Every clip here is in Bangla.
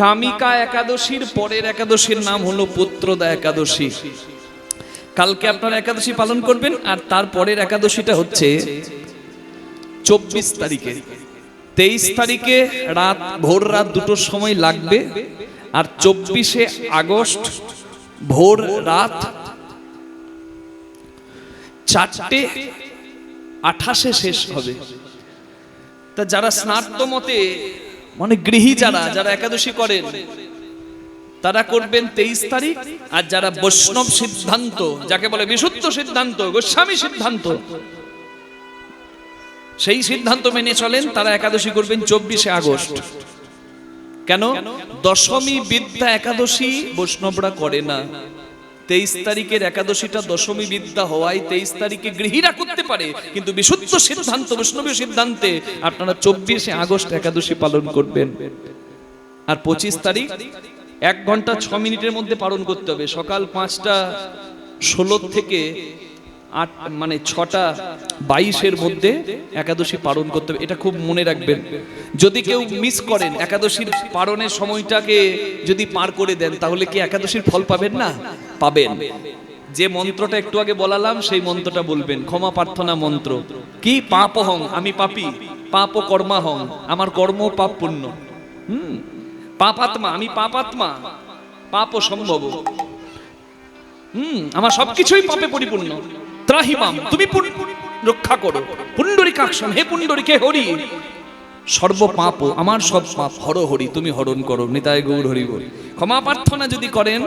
কামিকা একাদশীর পরের একাদশীর নাম হলো পুত্রদা একাদশী। কালকে আপনারা একাদশী পালন করবেন, আর তারপরের একাদশীটা হচ্ছে 24 তারিখে। 23 তারিখে ভোর রাত 2টোর সময় লাগবে, আর 24শে আগস্ট ভোর রাত 4:28 শেষ হবে। তা যারা স্নাত মতে মানে গৃহী যারা একাদশী করেন তারা করবেন 23 তারিখ, আর যারা বৈষ্ণব সিদ্ধান্ত, যাকে বলে বিশুদ্ধ সিদ্ধান্ত, গোস্বামী সিদ্ধান্ত, সেই সিদ্ধান্ত মেনে চলেন, তারা একাদশী করবেন 24শে আগস্ট। কেন? দশমী বিদ্যা একাদশী বৈষ্ণবরা করে না। 23 তারিখের একাদশীটা দশমী বিদ্যা হওয়ায় 23 তারিখে গৃহীরা করতে পারে, কিন্তু বিশুদ্ধ সিদ্ধান্ত, বৈষ্ণবীয় সিদ্ধান্তে আপনারা 24শে আগস্ট একাদশী পালন করবেন। আর 25 তারিখ 1 ঘন্টা 6 মিনিটের মধ্যে পালন করতে হবে। সকাল 5:16 থেকে 6:22 মধ্যে একাদশী পালন করতে হবে। এটা খুব মনে রাখবেন। যদি কেউ মিস করেন, একাদশীর পালনের সময়টাকে যদি পার করে দেন, তাহলে কি একাদশীর ফল পাবেন না? পাবেন। যে মন্ত্রটা একটু আগে বলালাম সেই মন্ত্রটা বলবেন, ক্ষমা প্রার্থনা মন্ত্র। কি? পাপহং, আমি পাপী, পাপ কর্মাহং, আমার কর্ম পাপ পুণ্য। পাপাত্মা, আমি পাপাত্মা, পাপ সম্ভব, আমার সবকিছুই পাপে পরিপূর্ণ। ত্রাহিমাম, তুমি রক্ষা করো। পুণ্ডরিকাক্ষম, হে পুণ্ডরিকে হরি, সর্ব পাপ, আমার সব পাপ হর হরি, তুমি হরণ করো। নিতাই গৌর হরি বল। ক্ষমা প্রার্থনা যদি করেন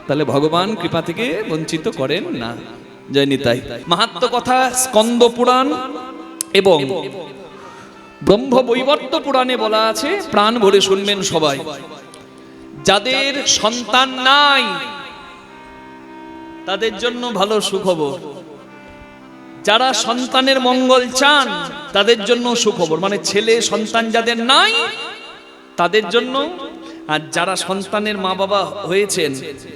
তাহলে ভগবান কৃপা থেকে বঞ্চিত করেন না। জয় নিতাই। মাহাত্ম্য কথা স্কন্দ পুরাণ এবং ব্রহ্ম বৈবর্ত পুরাণে বলা আছে, প্রাণ ভরে শুনবেন সবাই। যাদের সন্তান নাই তাদের জন্য ভালো সুখবর, যারা সন্তানের মঙ্গল চান তাদের জন্য সুখবর, মানে ছেলে সন্তান যাদের নাই তাদের জন্য, আর যারা সন্তানের মা বাবা হয়েছেন,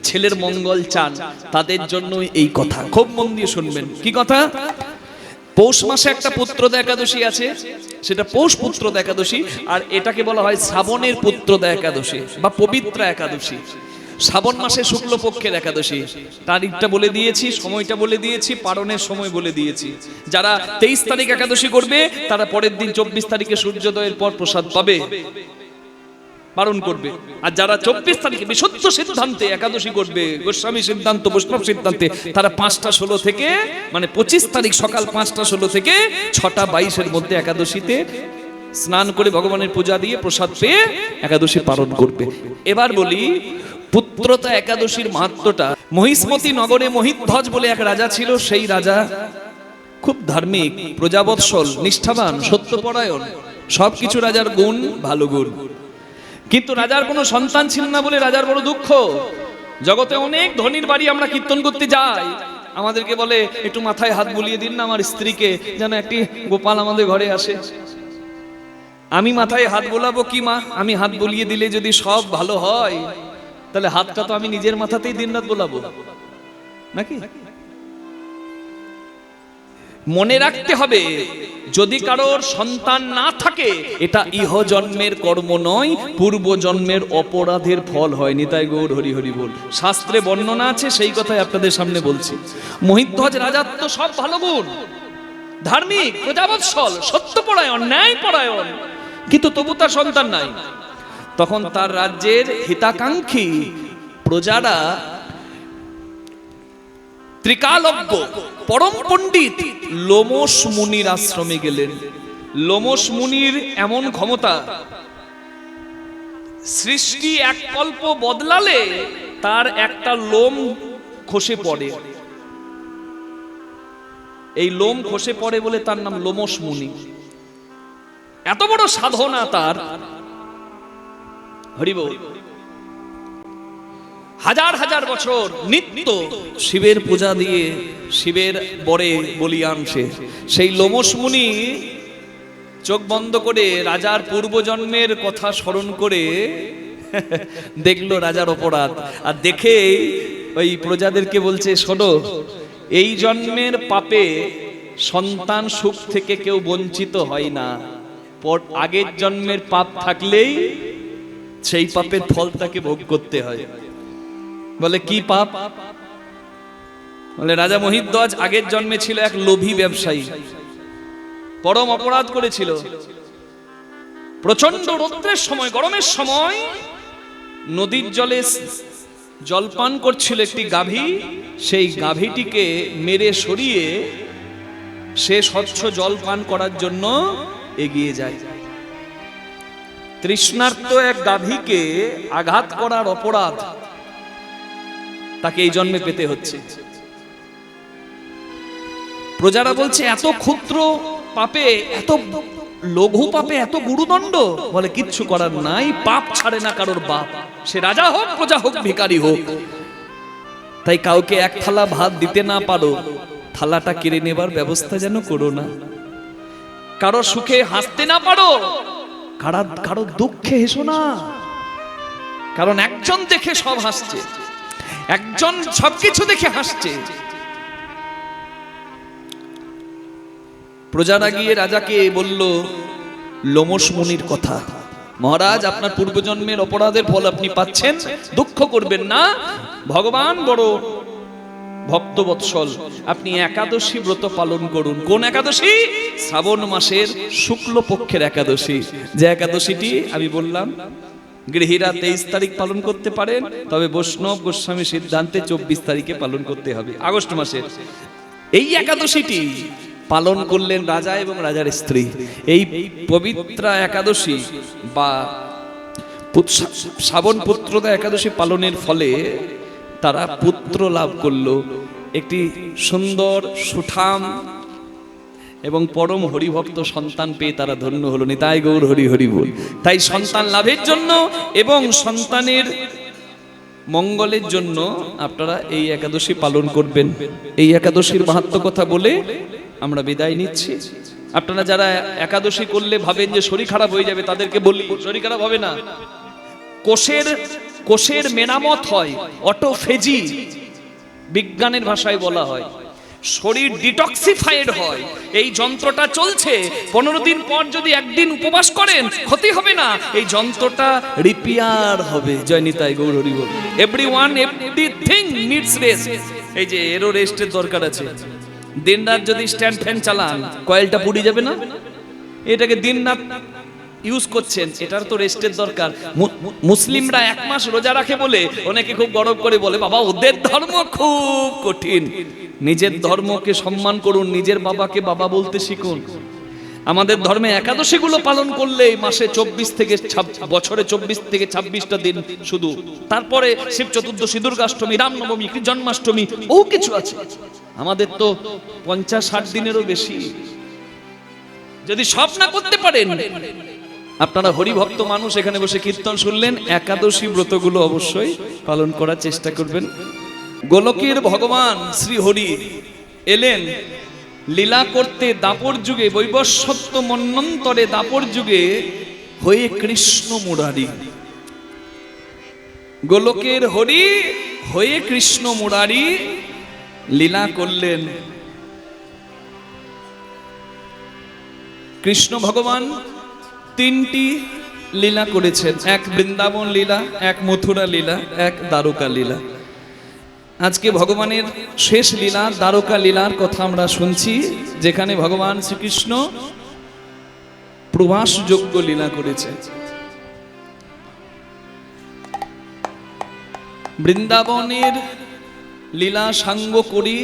ছেলের মঙ্গল চান, তাদের জন্য এই কথা। খুব মন দিয়ে শুনবেন। কি কথা? পৌষ মাসে একটা পুত্রদা একাদশী আছে, সেটা পৌষ পুত্রদা একাদশী, আর এটাকে বলা হয় শ্রাবণের পুত্রদা একাদশী বা পবিত্রা একাদশী। শ্রাবণ মাসে শুক্লপক্ষের একাদশী। তারিখটা বলে দিয়েছি, সময়টা বলে দিয়েছি, পালনের সময় বলে দিয়েছি। যারা 23 তারিখ একাদশী করবে তারা পরের দিন 24 তারিখে সূর্যোদয়ের পর প্রসাদ পাবে, পালন করবে। আর যারা 24 তারিখে বিশুদ্ধ সিদ্ধান্তে একাদশী করবে, গোস্বামী সিদ্ধান্ত, বৈষ্ণব সিদ্ধান্তে, তারা 5:16 থেকে, মানে 25 তারিখ সকাল 5:16 থেকে 6:22 মধ্যে একাদশীতে স্নান করে ভগবানের পূজা দিয়ে প্রসাদ পেয়ে একাদশী পালন করবে। এবার বলি পুত্রতা একাদশীর মাহাত্ম্যটা। মহিষ্মতি নগরে মহিধ্বজ বলে এক রাজা ছিল। সেই রাজা খুব ধার্মিক, প্রজাবৎসল, নিষ্ঠাবান, সত্যপরায়ণ, সবকিছু রাজার গুণ, ভালো গুণ। কিন্তু রাজার কোনো সন্তান ছিল না বলে রাজার বড় দুঃখ। জগতে অনেক ধনীর বাড়ি আমরা কীর্তন করতে যাই, আমাদেরকে বলে একটু মাথায় হাত বুলিয়ে দিন না আমার স্ত্রীকে, যেন একটি গোপাল আমাদের ঘরে আসে। আমি মাথায় হাত বোলাবো কি মা? আমি হাত বুলিয়ে দিলে যদি সব ভালো হয়, তাহলে হাতটা তো আমি নিজের মাথাতেই দিনরাত বোলাবো নাকি? মনে রাখতে হবে, যদি কারোর সন্তান না থাকে, এটা ইহ জন্মের কর্ম নয়, পূর্ব জন্মের অপরাধের ফল হয়। নিতাই গৌর হরি হরি বল। শাস্ত্রে বর্ণনা আছে, সেই কথাই আপনাদের সামনে বলছি। মহিধ্বজ রাজার তো সব ভালো গুণ, ধার্মিক, প্রজাবৎসল, সত্যপরায়ণ, ন্যায়পরায়ণ, কিন্তু তবু তার সন্তান নাই। তখন তার রাজ্যের হিতাকাঙ্ক্ষী প্রজারা ত্রিকালজ্ঞ পরম পণ্ডিত লোমশ মুনির আশ্রমে গেলেন। লোমশ মুনির এমন ক্ষমতা, সৃষ্টি এক কল্প বদলালে তার একটা লোম খসে পড়ে। এই লোম খসে পড়ে বলে তার নাম লোমশ মুনি। এত বড় সাধনা তার, হরিবল। হাজার হাজার বছর নিত্য শিবের পূজা দিয়ে শিবের বরে বলিয়ান সে। সেই লোমশ মুনি চোখ বন্ধ করে রাজার পূর্বজন্মের কথা স্মরণ করে দেখলো রাজার অপরাধ, আর দেখে ওই প্রজাদেরকে বলছে, শোনো, এই জন্মের পাপে সন্তান সুখ থেকে কেউ বঞ্চিত হয় না, আগের জন্মের পাপ থাকলেই সেই পাপের ফল তাকে ভোগ করতে হয়। বলে কি পাপ? বলে রাজা মহিধ্বজ আগের জন্মে ছিল এক লোভী ব্যবসায়ী, পরম অপরাধ করেছিল। প্রচন্ড রৌদ্রের সময়, গরমের সময় নদীর জলে জলপান করছিল একটি গাভী। সেই গাভীটিকে মেরে সরিয়ে সে স্বচ্ছ জল পান করার জন্য এগিয়ে যায়। তৃষ্ণার্ত এক গাভীকে আঘাত করার অপরাধ তাকে এই জন্মে পেতে হচ্ছে। প্রজারা বলছে এত ক্ষুদ্র পাপে, এত লঘু পাপে এত গুরুদণ্ড? বলে কিচ্ছু করার নাই, পাপ ছাড়ে না কারোর বাপ, সে রাজা হোক, প্রজা হোক, ভিখারি হোক। তাই কাউকে এক থালা ভাত দিতে না পারো, থালাটা কেড়ে নেবার ব্যবস্থা যেন করো না। কারো সুখে হাসতে না পারো, কারো দুঃখে হেসো না। কারণ একজন দেখে সব হাসছে, একজন সবকিছু দেখে হাসছে। প্রজারা গিয়ে রাজাকে বলল লোমশ মুনির কথা, মহারাজ আপনার পূর্বজন্মের অপরাধের ফল আপনি পাচ্ছেন, দুঃখ করবেন না। ভগবান বড় ভক্তবৎসল, আপনি একাদশী ব্রত পালন করুন। কোন একাদশী? শ্রাবণ মাসের শুক্ল পক্ষের একাদশী। যে একাদশীটি আমি বললাম, গৃহীরা 23 তারিখ পালন করতে পারেন, তবে বৈষ্ণব গোস্বামী সিদ্ধান্তে 24 তারিখে পালন করতে হবে, আগস্ট মাসের। এই একাদশীটি পালন করলেন রাজা এবং রাজার স্ত্রী। এই পবিত্র একাদশী বা শ্রাবণ পুত্রদা একাদশী পালনের ফলে তারা পুত্র লাভ করলো, একটি সুন্দর সুঠাম এবং পরম হরিভক্ত সন্তান পেয়ে তারা ধন্য হলো। নিতাই গৌর হরি হরি বল। তাই সন্তান লাভের জন্য এবং সন্তানের মঙ্গলের জন্য আপনারা এই একাদশী পালন করবেন। এই একাদশীর মাহাত্ম্য কথা বলে আমরা বিদায় নিচ্ছি। আপনারা যারা একাদশী করলে ভাবেন যে শরীর খারাপ হয়ে যাবে, তাদেরকে বলি শরীর খারাপ হবে না। কোষের মেরামত হয়, অটোফেজি বিজ্ঞানের ভাষায় বলা হয়। শরীর ডিটক্সিফাইড হয়, এই যন্ত্রটা চলছে। 15 দিন পর যদি একদিন উপবাস করেন ক্ষতি হবে না, এই যন্ত্রটা রিপেয়ার হবে। জয় নিতাই গৌর হরি বল। Everyone everything needs rest. এই যে এরও রেস্টের দরকার আছে। দিনরাত যদি স্ট্যান্ড ফ্যান চালান, কয়েলটা পুড়ে যাবে না? এটাকে দিনরাত ইউজ করছেন, এটার তো রেস্টের দরকার। মুসলিমরা 1 মাস রোজা রাখে বলে অনেকে খুব গর্ব করে বলে বাবা ওদের ধর্ম খুব কঠিন। নিজের ধর্মকে সম্মান করুন, নিজের বাবাকে বাবা বলতে শিখুন। আমাদের ধর্মে একাদশীগুলো পালন করলে মাসে 24 থেকে বছরে 24 থেকে 26টা দিন শুধু। তারপরে শিব চতুর্দশী, দুর্গাষ্টমী, রামনবমী, জন্মাষ্টমী, বহু কিছু আছে। আমাদের তো 50-60 দিনেরও বেশি। যদি সব না করতে পারেন, আপনারা হরিভক্ত মানুষ এখানে বসে কীর্তন শুনলেন, একাদশী ব্রতগুলো অবশ্যই পালন করার চেষ্টা করবেন। গোলকের ভগবান শ্রী হরি এলেন লীলা করতে দাপর যুগে, বৈবস্বত্ব মন্বন্তরে দাপর যুগে হয়ে কৃষ্ণ মুরারি। গোলকের হরি হয়ে কৃষ্ণ মুরারি লীলা করলেন। কৃষ্ণ ভগবান 3টি লীলা করেছেন, এক বৃন্দাবন লীলা, এক মথুরা লীলা, এক দ্বারকা লীলা। আজকে ভগবানের শেষ লীলা দ্বারকা লীলার কথা আমরা শুনছি, যেখানে ভগবান শ্রীকৃষ্ণ প্রভাসযোগ্য লীলা করেছেন। বৃন্দাবনের লীলা সাঙ্গ করি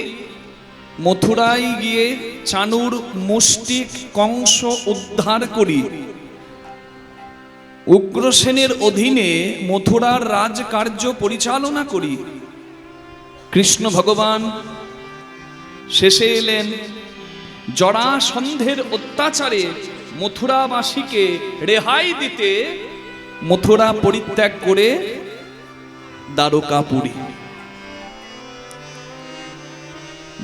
মথুরায় গিয়ে চানুর মুষ্টিক কংস উদ্ধার করি, উগ্রসেনের অধীনে মথুরার রাজকার্য পরিচালনা করি। কৃষ্ণ ভগবান শেষে এলেন জরাসন্ধের অত্যাচারে মথুরাবাসীকে রেহাই দিতে, মথুরা পরিত্যাগ করে দ্বারকাপুরী।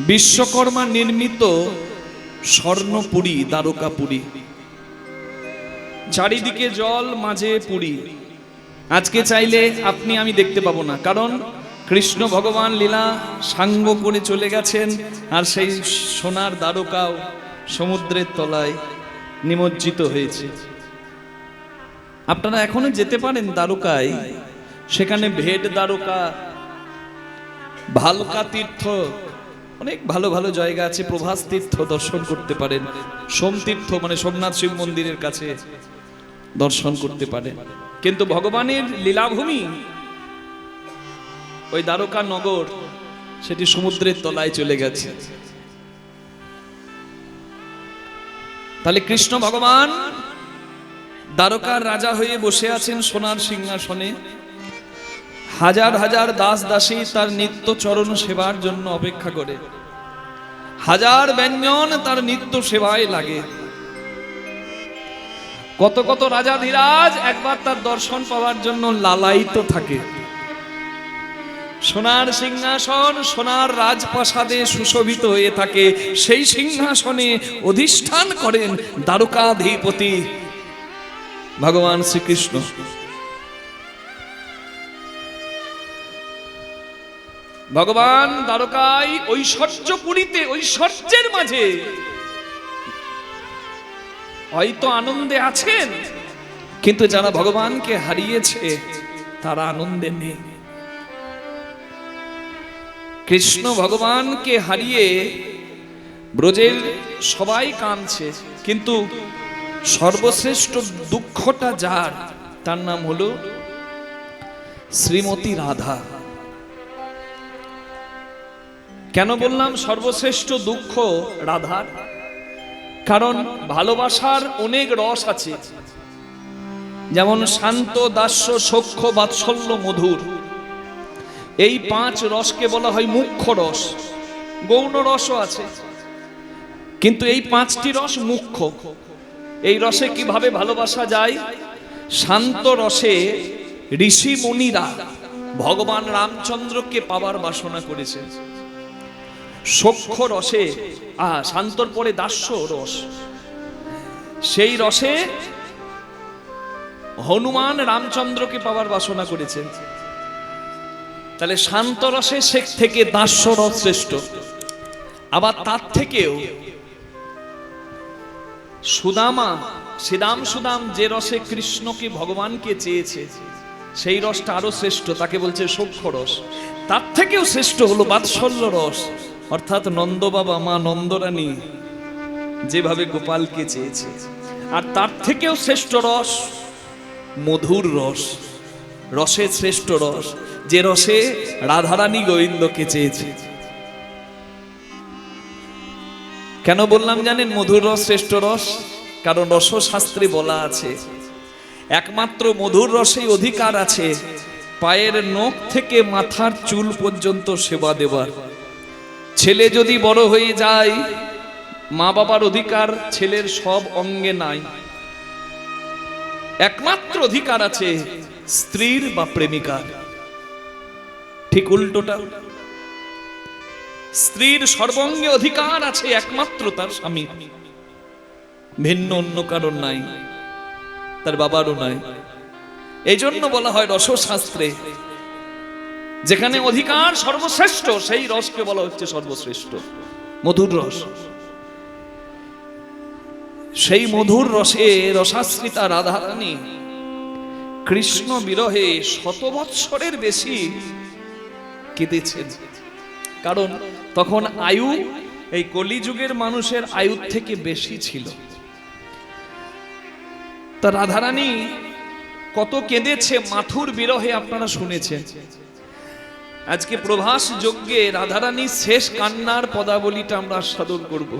বিশ্বকর্মা নির্মিত স্বর্ণপুরী দ্বারকাপুরী, চারিদিকে জল, মাঝে পুরী। আজকে চাইলে আপনি আমি দেখতে পাবো না, কারণ কৃষ্ণ ভগবান লীলা সাঙ্গ করে চলে গেছেন, আর সেই সোনার দ্বারকাও সমুদ্রের তলায় নিমজ্জিত হয়েছে। আপনারা এখনো যেতে পারেন দ্বারকায়, সেখানে ভেট দ্বারকা, ভালকা তীর্থ, অনেক ভালো ভালো জায়গা আছে। প্রভাস তীর্থ দর্শন করতে পারেন, সোম তীর্থ মানে সোমনাথ শিব মন্দিরের কাছে দর্শন করতে পারেন। কিন্তু ভগবানের লীলাভূমি ওই দ্বারকা নগর, সেটি সমুদ্রের তলায় চলে গেছে। তাহলে কৃষ্ণ ভগবান দ্বারকার রাজা হয়ে বসে আছেন সোনার সিংহাসনে। হাজার হাজার দাস দাসী তার নিত্য চরণ সেবার জন্য অপেক্ষা করে, হাজার ব্যঞ্জন তার নিত্য সেবায় লাগে। কত কত রাজাধিরাজ একবার তার দর্শন পাওয়ার জন্য লালায়িত থাকে। সোনার সিংহাসন সোনার রাজপ্রাসাদে সুশোভিত হয়ে থাকে, সেই সিংহাসনে অধিষ্ঠান করেন দ্বারকাধিপতি ভগবান শ্রীকৃষ্ণ। ভগবান দ্বারকায় ঐশ্বর্যপুরীতে, ঐশ্বর্যের মাঝে হয়তো আনন্দে আছেন, কিন্তু যারা ভগবানকে হারিয়েছে তারা আনন্দে নেই। কৃষ্ণ ভগবানকে হারিয়ে ব্রজের সবাই কাঁদছে, কিন্তু সর্বশ্রেষ্ঠ দুঃখটা যার, তার নাম হলো শ্রীমতী রাধা। কেন বললাম সর্বশ্রেষ্ঠ দুঃখ রাধার? কারণ ভালোবাসার অনেক রস আছে, যেমন শান্ত, দাস্য, সখ্য, বাৎসল্য, মধুর। এই 5 রসকে বলা হয় মুখ্য রস। গৌণ রসও আছে, কিন্তু এই 5টি রস মুখ্য। এই রসে কিভাবে ভালোবাসা যায়? শান্ত রসে ঋষি মুনিরা ভগবান রামচন্দ্রকে পাওয়ার বাসনা করেছে। সখ্য রসে শান্তর পরে দাস্য রস, সেই রসে হনুমান রামচন্দ্রকে পাওয়ার বাসনা করেছেন। তাহলে শান্ত রসে শেখ থেকে দাস্য রস শ্রেষ্ঠ। আবার তার থেকেও সুদাম যে রসে কৃষ্ণকে ভগবানকে চেয়েছে, সেই রসটা আরো শ্রেষ্ঠ, তাকে বলছে সখ্য রস। তার থেকেও শ্রেষ্ঠ হলো বাৎসল্য রস, অর্থাৎ নন্দ বাবা মা নন্দরানী যেভাবে গোপালকে চেয়েছে। আর তার থেকেও শ্রেষ্ঠ রস মধুর রস, রসের শ্রেষ্ঠ রস, যে রসে রাধারানী গোবিন্দকে চেয়েছে। কেন বললাম জানেন মধুর রস শ্রেষ্ঠ রস? কারণ রসশাস্ত্রে বলা আছে একমাত্র মধুর রসেই অধিকার আছে পায়ের নখ থেকে মাথার চুল পর্যন্ত সেবা দেবার। ছেলে যদি বড় হয়ে যায়, মা বাবার অধিকার ছেলের সব অঙ্গে নাই। একমাত্র অধিকার আছে স্ত্রীর বা প্রেমিকার। ঠিক উল্টোটা, স্ত্রীর সর্বঙ্গে অধিকার আছে একমাত্র তার স্বামী, ভিন্ন অন্য কারণ নাই, তার বাবারও নাই। এই জন্য বলা হয় রসশাস্ত্রে যেখানে অধিকার সর্বশ্রেষ্ঠ, সেই রসকে বলা হচ্ছে সর্বশ্রেষ্ঠ মধুর রস। সেই মধুর রসে রসাশ্রিতা রাধারানী কৃষ্ণ বিরহে 100 বৎসরের বেশি কেঁদেছেন। কারণ তখন আয়ু এই কলিযুগের মানুষের আয়ুর থেকে বেশি ছিল। তা রাধারানী কত কেঁদেছে মাথুর বিরহে আপনারা শুনেছেন। আজকে প্রভাস যজ্ঞে রাধারানী শেষ কান্নার পদাবলীটা আমরা আস্বাদন করব।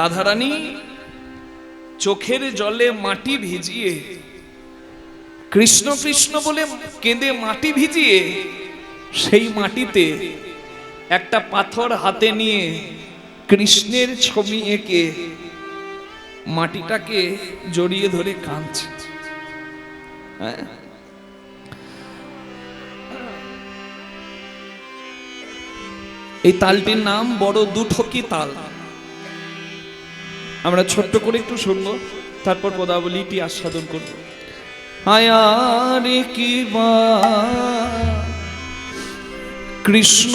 রাধারানী চোখের জলে মাটি ভিজিয়ে, কৃষ্ণ কৃষ্ণ বলে কেঁদে মাটি ভিজিয়ে, সেই মাটিতে একটা পাথর হাতে নিয়ে কৃষ্ণের ছবি এঁকে মাটিটাকে জড়িয়ে ধরে কাঁদছে। এই তালটির নাম বড় দুঠকি তাল। আমরা ছোট্ট করে একটু শুনবো, তারপর পদাবলীটি আস্বাদন করব। আয়ারে কি বা কৃষ্ণ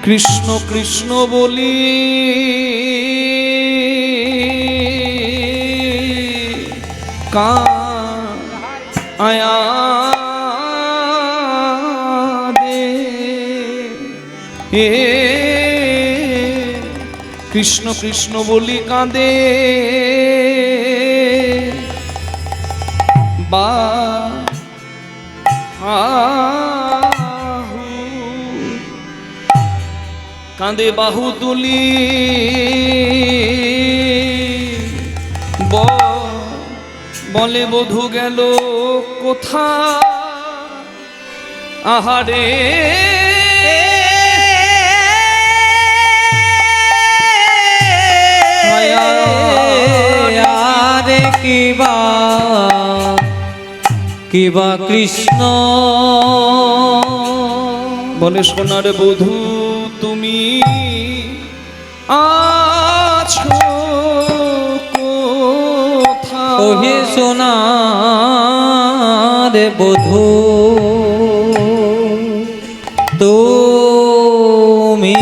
কৃষ্ণ কৃষ্ণ বলি আয়া দে কৃষ্ণ কৃষ্ণ বলি কাঁদে বা কাঁদে বাহু তুলি বলে বধূ গেল কোথা আহারে আরে কিবা কৃষ্ণ বলে সোনার বধূ তুমি আছো কোথায় ওহে সোনার বধূ তুমি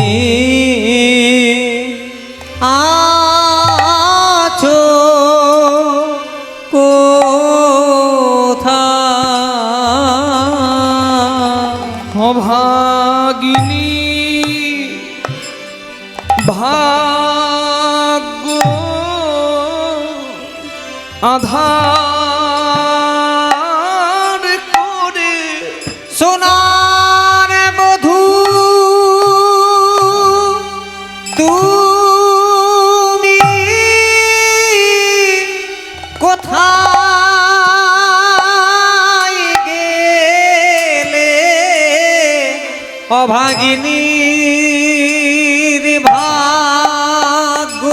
আছো কোথায় অভাগিনী ভাগ্য আধার করে সোনার বধূ তুমি কোথায় গেলে অভাগিনীর ভাগ্য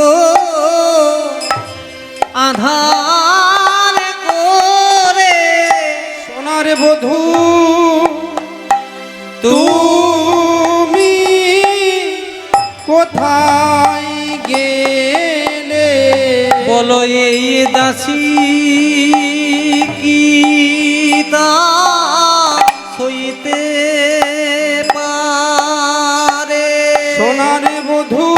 আধার করে সোনার বধূ তুমি কোথায় গেলে বলো এই দাসী কি তা সইতে পারে সোনার বধূ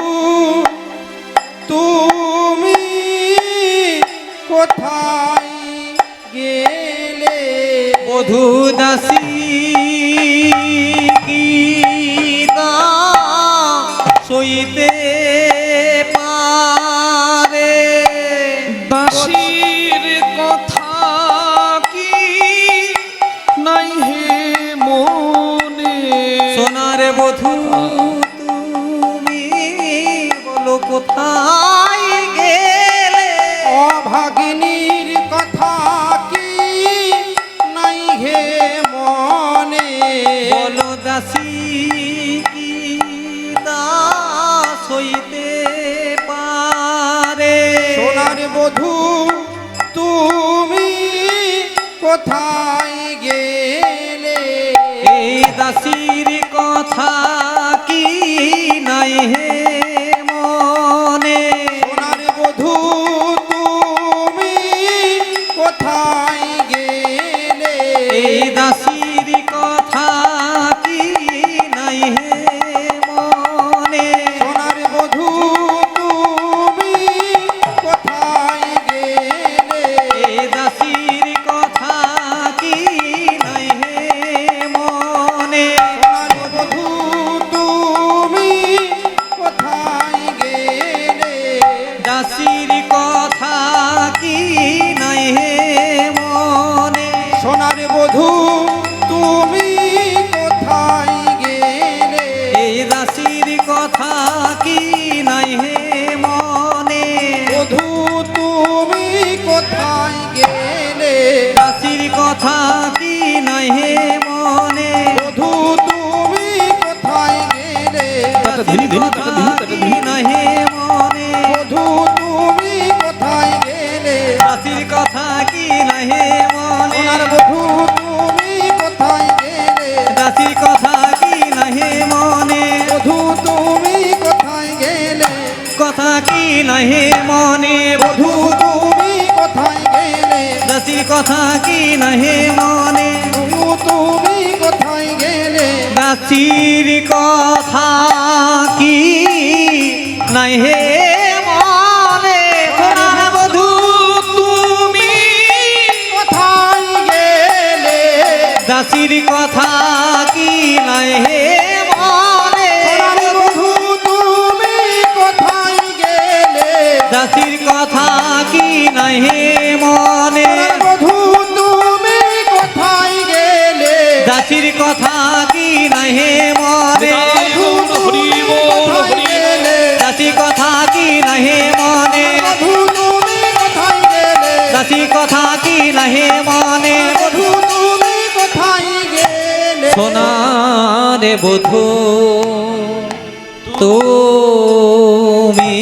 তুমি কোথায় গেলে বধূ দাসী কি তা সইতে পারে দাসীর কথা কি নাই হে মনে সোনার বধূ তুমি বলো কোথায় গেলে অভাগিনীর কথা কি নাই হে মনে বলো দাসী কি তা সইতে পারে সোনার বধূ তুমি কোথায় গেলে এই দাসীর কথা কি নাই হে মনে সোনার বধূ তুমি কোথায় গেলে এই দাসীর কথা কি নাই হে মনে সোনার বধূ তুমি কোথায় গেলে এই দাসীর কথা কি নাই হে মনে সোনার বধূ তুমি কোথায় গেলে দাসীর কথা কি নাই হে মনে সোনার বধূ তুমি কোথায় গেলে এই দাসীর কথা কি নাই হে মনে বধূ তুমি কোথায় গেলে দাসীর কথা কি নাই হে মনে বধূ তুমি কোথায় গেলে ধীরে ধীরে কি নাই হে মনে বধূ তুমি কোথায় গেলে দাসীর কথা কি নাই হে মনে সোনার বধূ তুমি কোথায় গেলে দাসীর কথা কি নাই হে মনে বধূ তুমি কোথায় গেলে কথা কি নাই হে মনে বধূ তুমি কোথায় গেলে দাসীর কথা কি নাই হে মনে বধূ তুমি কোথায় গেলে দাসীর কথা কি নাই হে মনে সোনার বধূ তুমি দাসীর কথা কি নাই হে মনে সোনার বধূ তুমি কোথায় গেলে দাসীর কথা কি নাই হে মনে সোনার বধূ তুমি কোথায় গেলে দাসীর কথা কি নাই হে মনে হরি বল, হরি বল। দাসী কথা কি নাই হে মনে বধূ তুমি কোথায় গেলে দাসী কথা কি নাই হে মনে বধূ তুমি কোথায় গেলে সোনারে বধূ তুমি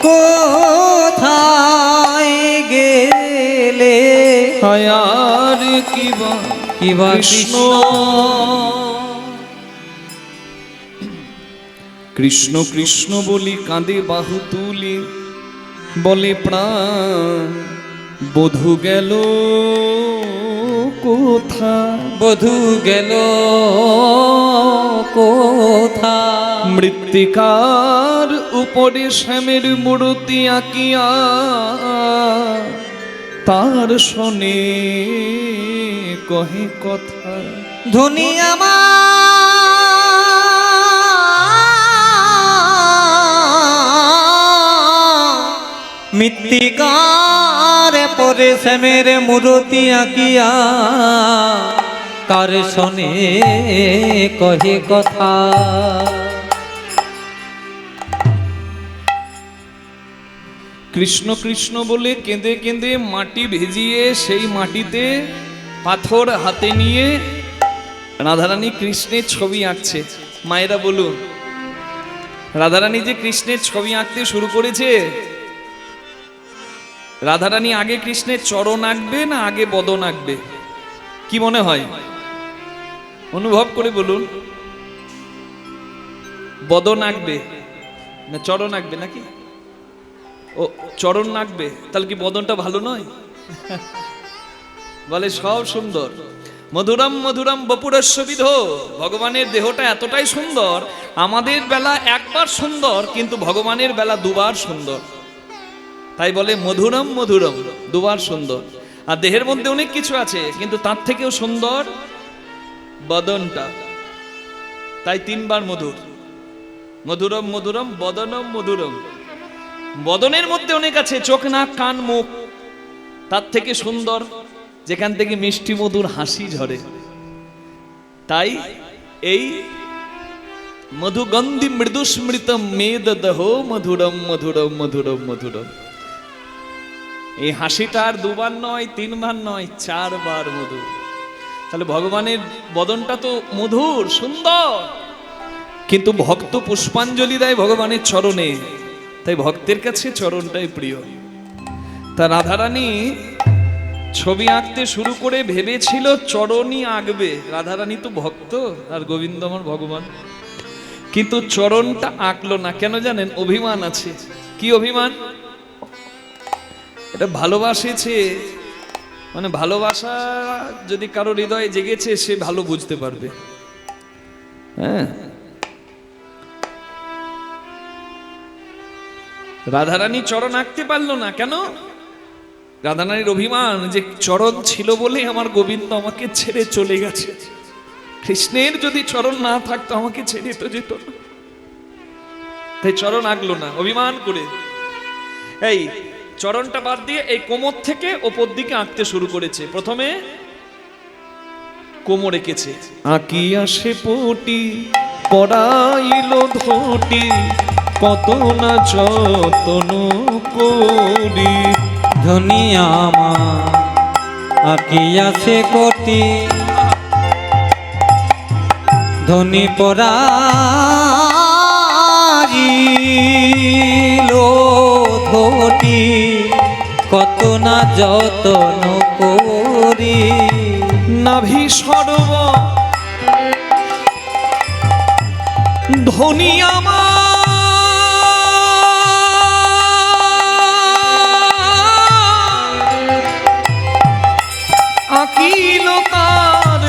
কোথায় গেলে হায়ার কিবা কিবা কৃষ্ণ কৃষ্ণ কৃষ্ণ বলি কাঁদে বাহু তুলি বলে প্রাণ বধূ গেল কোথা বধূ গেল কোথা মৃত্তিকার উপরে শ্যামের মূর্তি আঁকিয়া তার শোনে কহে কথা ধনী মৃত্তিকার পরে শ্যামের মূর্তি আঁকিয়া কার শোনে কহে কথা কৃষ্ণ কৃষ্ণ বলে কেঁদে কেঁদে মাটি ভিজিয়ে সেই মাটিতে পাথর হাতে নিয়ে রাধারানী কৃষ্ণের ছবি আঁকছে। মায়েরা বলুন, রাধারানী যে কৃষ্ণের ছবি আঁকতে শুরু করেছে, রাধারানী আগে কৃষ্ণের চরণ আঁকবে না আগে বদন আঁকবে? কি মনে হয়? অনুভব করে বলুন। বদন আঁকবে না চরণ আঁকবে নাকি? ও চরণ আঁকবে, তাহলে কি বদনটা ভালো নয়? বলে সব সুন্দর। মধুরম মধুরম বপুরস্য বিধ, ভগবানের দেহটা এতটাই সুন্দর, আমাদের বেলা একবার সুন্দর কিন্তু ভগবানের বেলা দুবার সুন্দর। তাই বলে মধুরম মধুরম, দুবার সুন্দর। আর দেহের মধ্যে অনেক কিছু আছে কিন্তু তার থেকেও সুন্দর বদনটা, তাই তিনবার মধুর। মধুরম মধুরম বদনম মধুরম। বদনের মধ্যে অনেক আছে, চোখ নাক কান মুখ, তার থেকে সুন্দর যেখান থেকে মিষ্টি মধুর হাসি ঝরে। তাই এই মধুগন্ধি মৃদুস্মৃতম মেদ দহ মধুরম মধুরম মধুরম মধুরম। এই হাসিটা আর দুবার নয়, তিনবার নয়, চারবার মধুর। তাহলে ভগবানের বদনটা তো মধুর সুন্দর, কিন্তু ভক্ত পুষ্পাঞ্জলি দেয় ভগবানের চরণে, তাই ভক্তের কাছে চরণটাই প্রিয়। তা রাধারানী ছবি আঁকতে শুরু করে ভেবেছিল চরণই আঁকবে। রাধারানী তো ভক্ত আর গোবিন্দ আমার ভগবান, কিন্তু চরণটা আঁকলো না। কেন জানেন? অভিমান আছে। কি অভিমান? এটা ভালোবাসেছে, মানে ভালোবাসা যদি কারো হৃদয়ে জেগেছে সে ভালো বুঝতে পারবে। হ্যাঁ, রাধারানী চরণ আঁকতে পারলো না। কেন? রাধারানীর অভিমান যে চরণ ছিল বলে আমার গোবিন্দ আমাকে ছেড়ে চলে গেছে। কৃষ্ণের যদি চরণ না থাকতো আমাকে ছেড়ে তো যেত না, তাই চরণ আঁকলো না অভিমান করে। এই চরণটা বাদ দিয়ে এই কোমর থেকে ওপর দিকে আঁকতে শুরু করেছে। প্রথমে কোমর এঁকেছে, আঁকিয়া সে পটি পড়াইল ধটি কত না যতন করি। ধনিয়া মা আঁকিয়াছে কোটি ধনী পরাইল ধটি কত না যতন করি। নাভি সর্ব ধনী আমার আঁকিল তার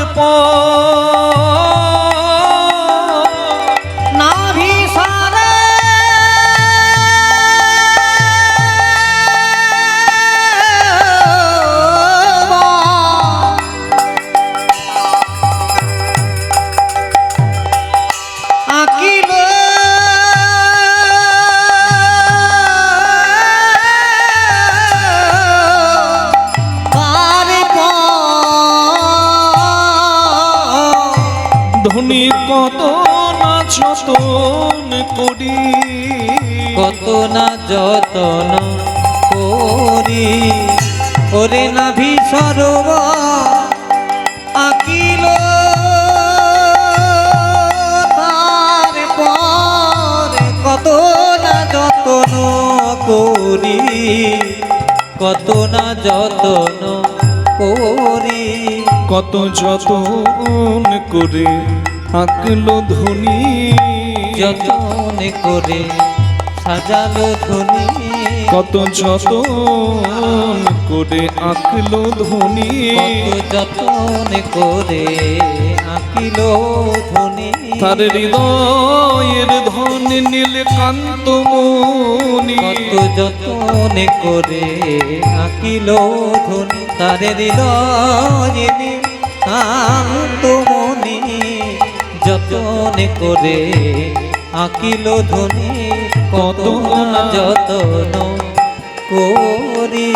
নাভি সারে ধনী কত না যতন করি, কত না যতন করি, ওরে নাভি সরোবর আকিল তারপর কত না যতন করি, কত না যতন করি, কত যতন করে আঁকলো ধনী, যতন করে সাজালো ধনী, কত যতন করে আঁকলো ধনী, কত যতন করে আঁকিল ধনী, তার হৃদয়ের ধন নীলকান্ত মণি, কত যতন করে আঁকিল ধনী, তার হৃদয়ে কান্ত মনি, যতন করে আঁকিল ধনী, কত না যতন করি।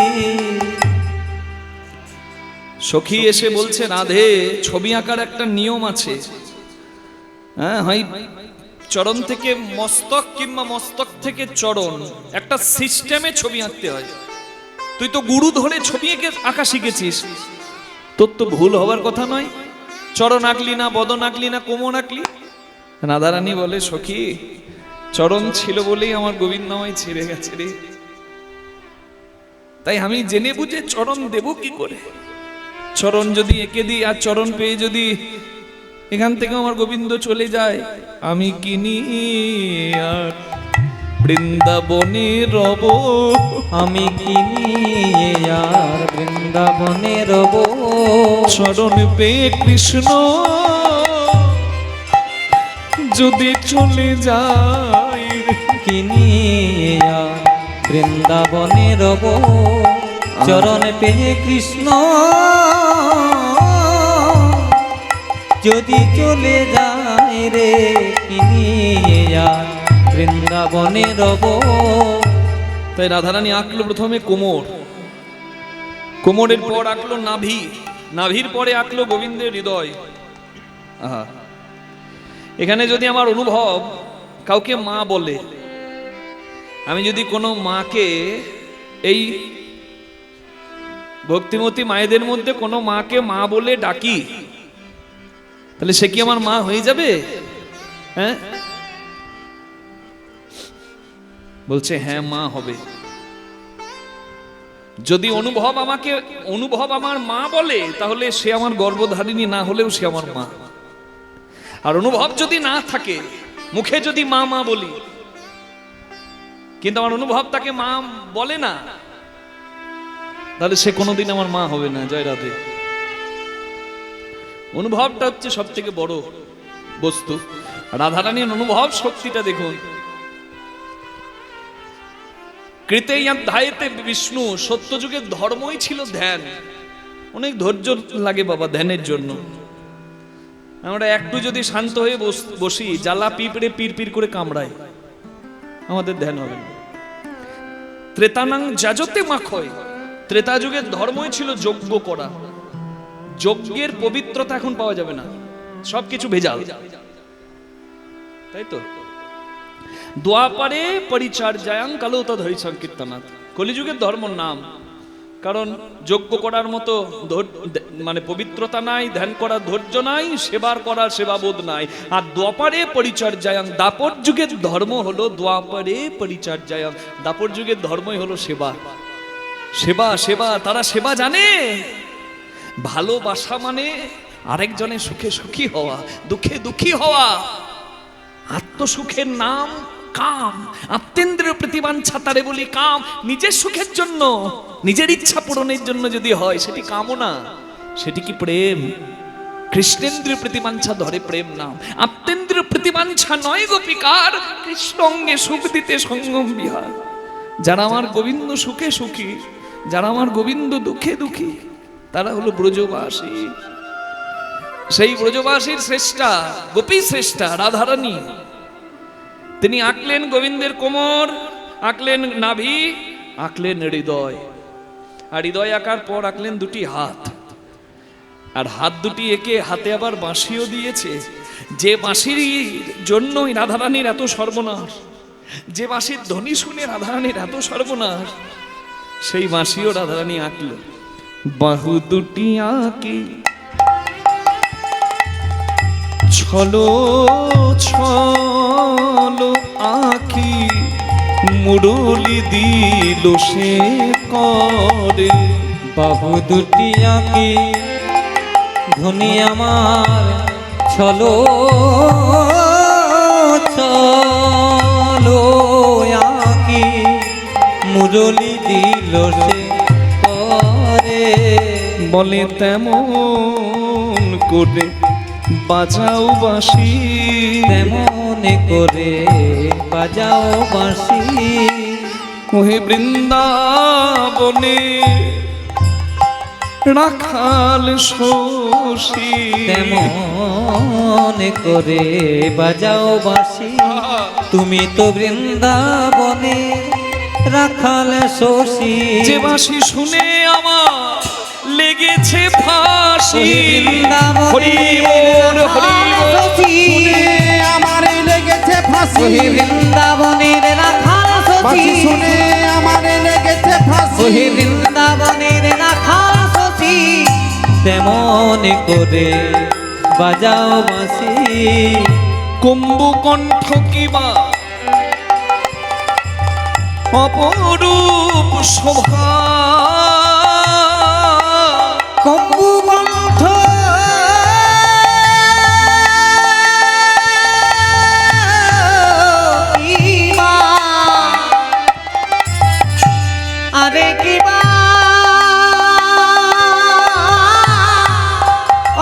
সখী এসে বলছে, রাধে ছবি আঁকার একটা নিয়ম আছে, হ্যাঁ হয় চরণ থেকে মস্তক কিংবা মস্তক থেকে চরণ, একটা সিস্টেমে ছবি আঁকতে হয়। তুই তো গুরু ধরে ছবি আঁকা শিখেছিস, তোর তো ভুল হবার কথা নয়। চরণ আঁকলি না, বদন আঁকলি না, কোমর আঁকলি। রাধারানী বলে, সখী চরণ ছিল বলেই আমার গোবিন্দ আমায় ছেড়ে গেছে রে, তাই আমি জেনে বুঝে চরণ দেব কি করে। চরণ যদি এঁকে দিই আর চরণ পেয়ে যদি এখান থেকে আমার গোবিন্দ চলে যায়, আমি কিনি আর বৃন্দাবনে রব, আমি কিনি আর বৃন্দাবনে রব, চরণ পেয়ে কৃষ্ণ যদি চলে যায়, কিনি আর বৃন্দাবনে রব, চরণ পেয়ে কৃষ্ণ যদি চলে যায় রে, কিনি আর বৃন্দাবনে রব। তাই রাধারানী আঁকলো প্রথমে কোমর, কোমরের পর আঁকলো নাভি, নাভির পরে আঁকলো গোবিন্দের হৃদয়। আহা, এখানে যদি আমার অনুভব কাউকে মা বলে, আমি যদি কোনো মাকে, এই ভক্তিমতী মায়েদের মধ্যে কোনো মাকে মা বলে ডাকি, তাহলে সে কি আমার মা হয়ে যাবে? হ্যাঁ, বলছে হ্যাঁ মা হবে। যদি অনুভব আমাকে, অনুভব আমার মা বলে, তাহলে সে আমার গর্ভধারিণী না হলেও সে আমার মা। আর অনুভব যদি না থাকে, মুখে যদি মা মা বলি, কিন্তু আমার অনুভব তাকে মা বলে না, তাহলে সে কোনোদিন আমার মা হবে না। জয় রাধে। অনুভবটা হচ্ছে সব থেকে বড় বস্তু। রাধারানীর অনুভব শক্তিটা দেখুন। কৃতে ধ্যায়েতে বিষ্ণু, সত্যযুগের ধর্মই ছিল ধ্যান। অনেক ধৈর্য লাগে বাবা ধ্যানের জন্য। আমরা একটু যদি শান্ত হয়ে বসি, জ্বালা পিঁপড়ে পিড় করে কামড়ায়, আমাদের ধ্যান হবে না। ত্রেতানাং যাজতে মাখয়, ত্রেতা যুগের ধর্মই ছিল যজ্ঞ করা। যজ্ঞের পবিত্রতা এখন পাওয়া যাবে না, সবকিছু ভেজাল, তাই তো। দ্বাপারে পরিচর্যায়াং কালো তদ্হরি সংকীর্তনাথ, কলিযুগের ধর্ম নাম। কারণ যজ্ঞ করার মতো মানে পবিত্রতা নাই, ধ্যান করার ধৈর্য নাই, সেবার করার সেবাবোধ নাই। আর দ্বাপারে পরিচর্যায়াং, দাপর যুগের ধর্ম হলো দ্বাপারে পরিচর্যায়াং, দাপর যুগের ধর্মই হলো সেবা। সেবা সেবা, তারা সেবা জানে। ভালোবাসা মানে আরেকজনের সুখে সুখী হওয়া, দুঃখে দুঃখী হওয়া। আত্মসুখের নাম কাম, আত্মেন্দ্রিয় প্রতিবাঞ্ছা তারে বলি কাম। নিজের সুখের জন্য, নিজের ইচ্ছা পূরণের জন্য যদি হয়, সেটি কামনা, সেটি কি প্রেম? কৃষ্ণেন্দ্রিয় প্রতিবাঞ্ছা ধরে প্রেম নাম। আত্মেন্দ্রিয় প্রতিবাঞ্ছা নয় গোপিকার, কৃষ্ণ অঙ্গে সুখ দিতে সঙ্গম বিহার। যারা আমার গোবিন্দ সুখে সুখী, যারা আমার গোবিন্দ দুঃখে দুঃখী, তারা হলো ব্রজবাসী। সেই ব্রজবাসীর শ্রেষ্ঠা, গোপী শ্রেষ্ঠা রাধারানী। তিনি আঁকলেন গোবিন্দের কোমর, আঁকলেন নাভি, আঁকলেন হৃদয়। আর হৃদয় আঁকার পর আঁকলেন দুটি হাত। আর হাত দুটি এঁকে হাতে আবার বাঁশিও দিয়েছে। যে বাঁশির জন্যই রাধারানীর এত সর্বনাশ, যে বাঁশির ধ্বনি শুনে রাধারানীর এত সর্বনাশ, সেই বাঁশিও রাধারানী আঁকল। বাহু দুটি আঁকি ছলো ছলো আঁকি, মুরলি দিল সে করে। বাহু দুটি আঁকি ধনি আমার ছলো ছলো আঁকি, মুরলি দিল সে করে। বলে তেমন করে বাজাও বাঁশি, তেমন করে বাজাও বাঁশি। ওহে বৃন্দাবনে রাখাল শশী, তেমন করে বাজাও বাঁশি। তুমি তো বৃন্দাবনে রাখাল শশী। যে বাঁশি শুনে আমার লেগেছে ফাঁসি। হরি বল হরি বল। শুনে আমার লেগেছে ফাঁসি, বৃন্দাবনের রাখাল বাঁশি শশী। শুনে আমার লেগেছে ফাঁসি। বৃন্দাবনের রাখাল শশী, তেমন করে বাজাও বাঁশি। কম্বু কণ্ঠ কিবা অপরূপ শোভা, কম্বু কণ্ঠ কিবা, আরে কিবা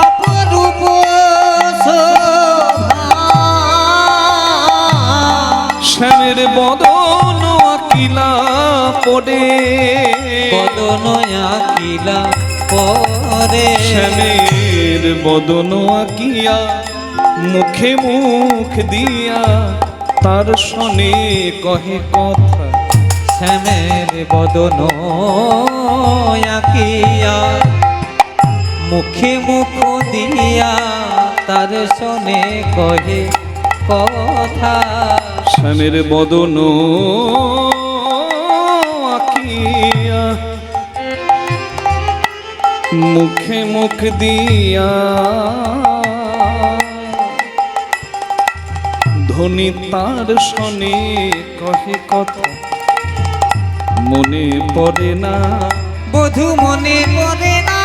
অপরূপ শোভা। শ্যামের বদন আকিলা পড়ে, বদন আকিলা পরে। শ্যামের বদন আকিয়া মুখে মুখ দিয়া, তার শনে কহে কথা। শ্যামের বদন আকিয়া মুখে মুখ দিয়া, তার শোনে কহে কথা। শ্যামের বদন আকিয়া মুখে মুখ দিয়া, ধ্বনি তার শনে কহে কথা। মনে পড়ে না বধু মনে পড়ে না,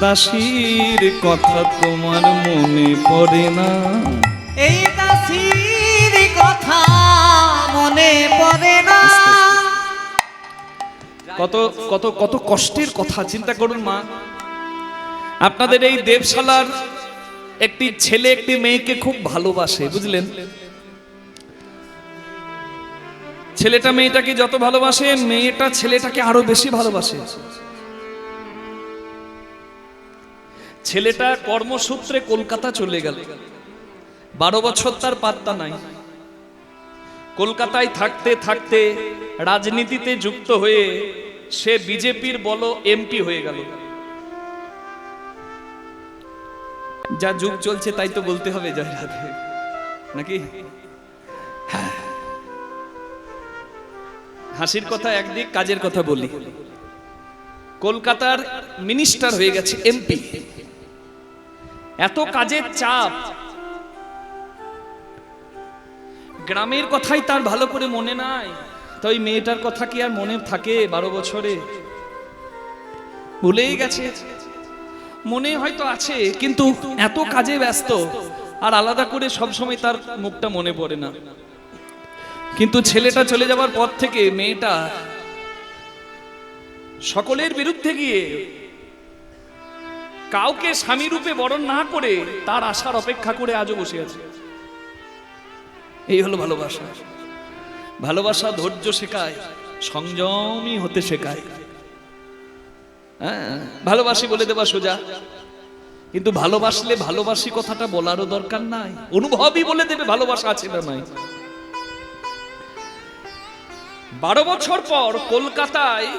দাসীর কথা তোমার মনে পড়ে না। এই দাসীর কথা মনে পড়ে না। কত কত কত কষ্টের কথা চিন্তা করুন মা। আপনাদের এই দেবশালার একটি ছেলে একটি মেয়েকে খুব ভালোবাসে, বুঝলেন? ছেলেটা মেয়েটাকে যত ভালোবাসে, মেয়েটা ছেলেটাকে আরো বেশি ভালোবাসে। ছেলেটা কর্মসূত্রে কলকাতা চলে গেল, 12 বছর তার পাত্তা নাই। কলকাতায় থাকতে থাকতে রাজনীতিতে যুক্ত হয়ে সে বিজেপির বলো এমপি হয়ে গেল। যা যুগ চলছে তাই তো বলতে হবে জয় রাধে, নাকি? হ্যাঁ। হাসির কথা একদিক, কাজের কথা বলি। কলকাতার মিনিস্টার হয়ে গেছে, এমপি। এত কাজের চাপ, গ্রামের কথাই তার ভালো করে মনে নাই। তো ওই মেয়েটার কথা কি আর মনে থাকে? 12 বছরে ভুলেই গেছে। মনে হয়তো আছে, কিন্তু এত কাজে ব্যস্ত আর আলাদা করে সব সময় তার মুখটা মনে পড়ে না। কিন্তু ছেলেটা চলে যাওয়ার পর থেকে মেয়েটা সকলের বিরুদ্ধে গিয়ে কাউকে স্বামী রূপে বরণ না করে তার আশার অপেক্ষা করে আজও বসে আছে। এই হলো ভালোবাসা। ভালোবাসা ধৈর্য শেখায়, সংযমী হতে শেখায়। হ্যাঁ, ভালোবাসি বলে দেওয়া সোজা, কিন্তু ভালোবাসলে ভালোবাসি কথাটা বলারও দরকার নাই, অনুভবই বলে দেবে ভালোবাসা আছে না নাই। 12 বছর পর কলকাতায়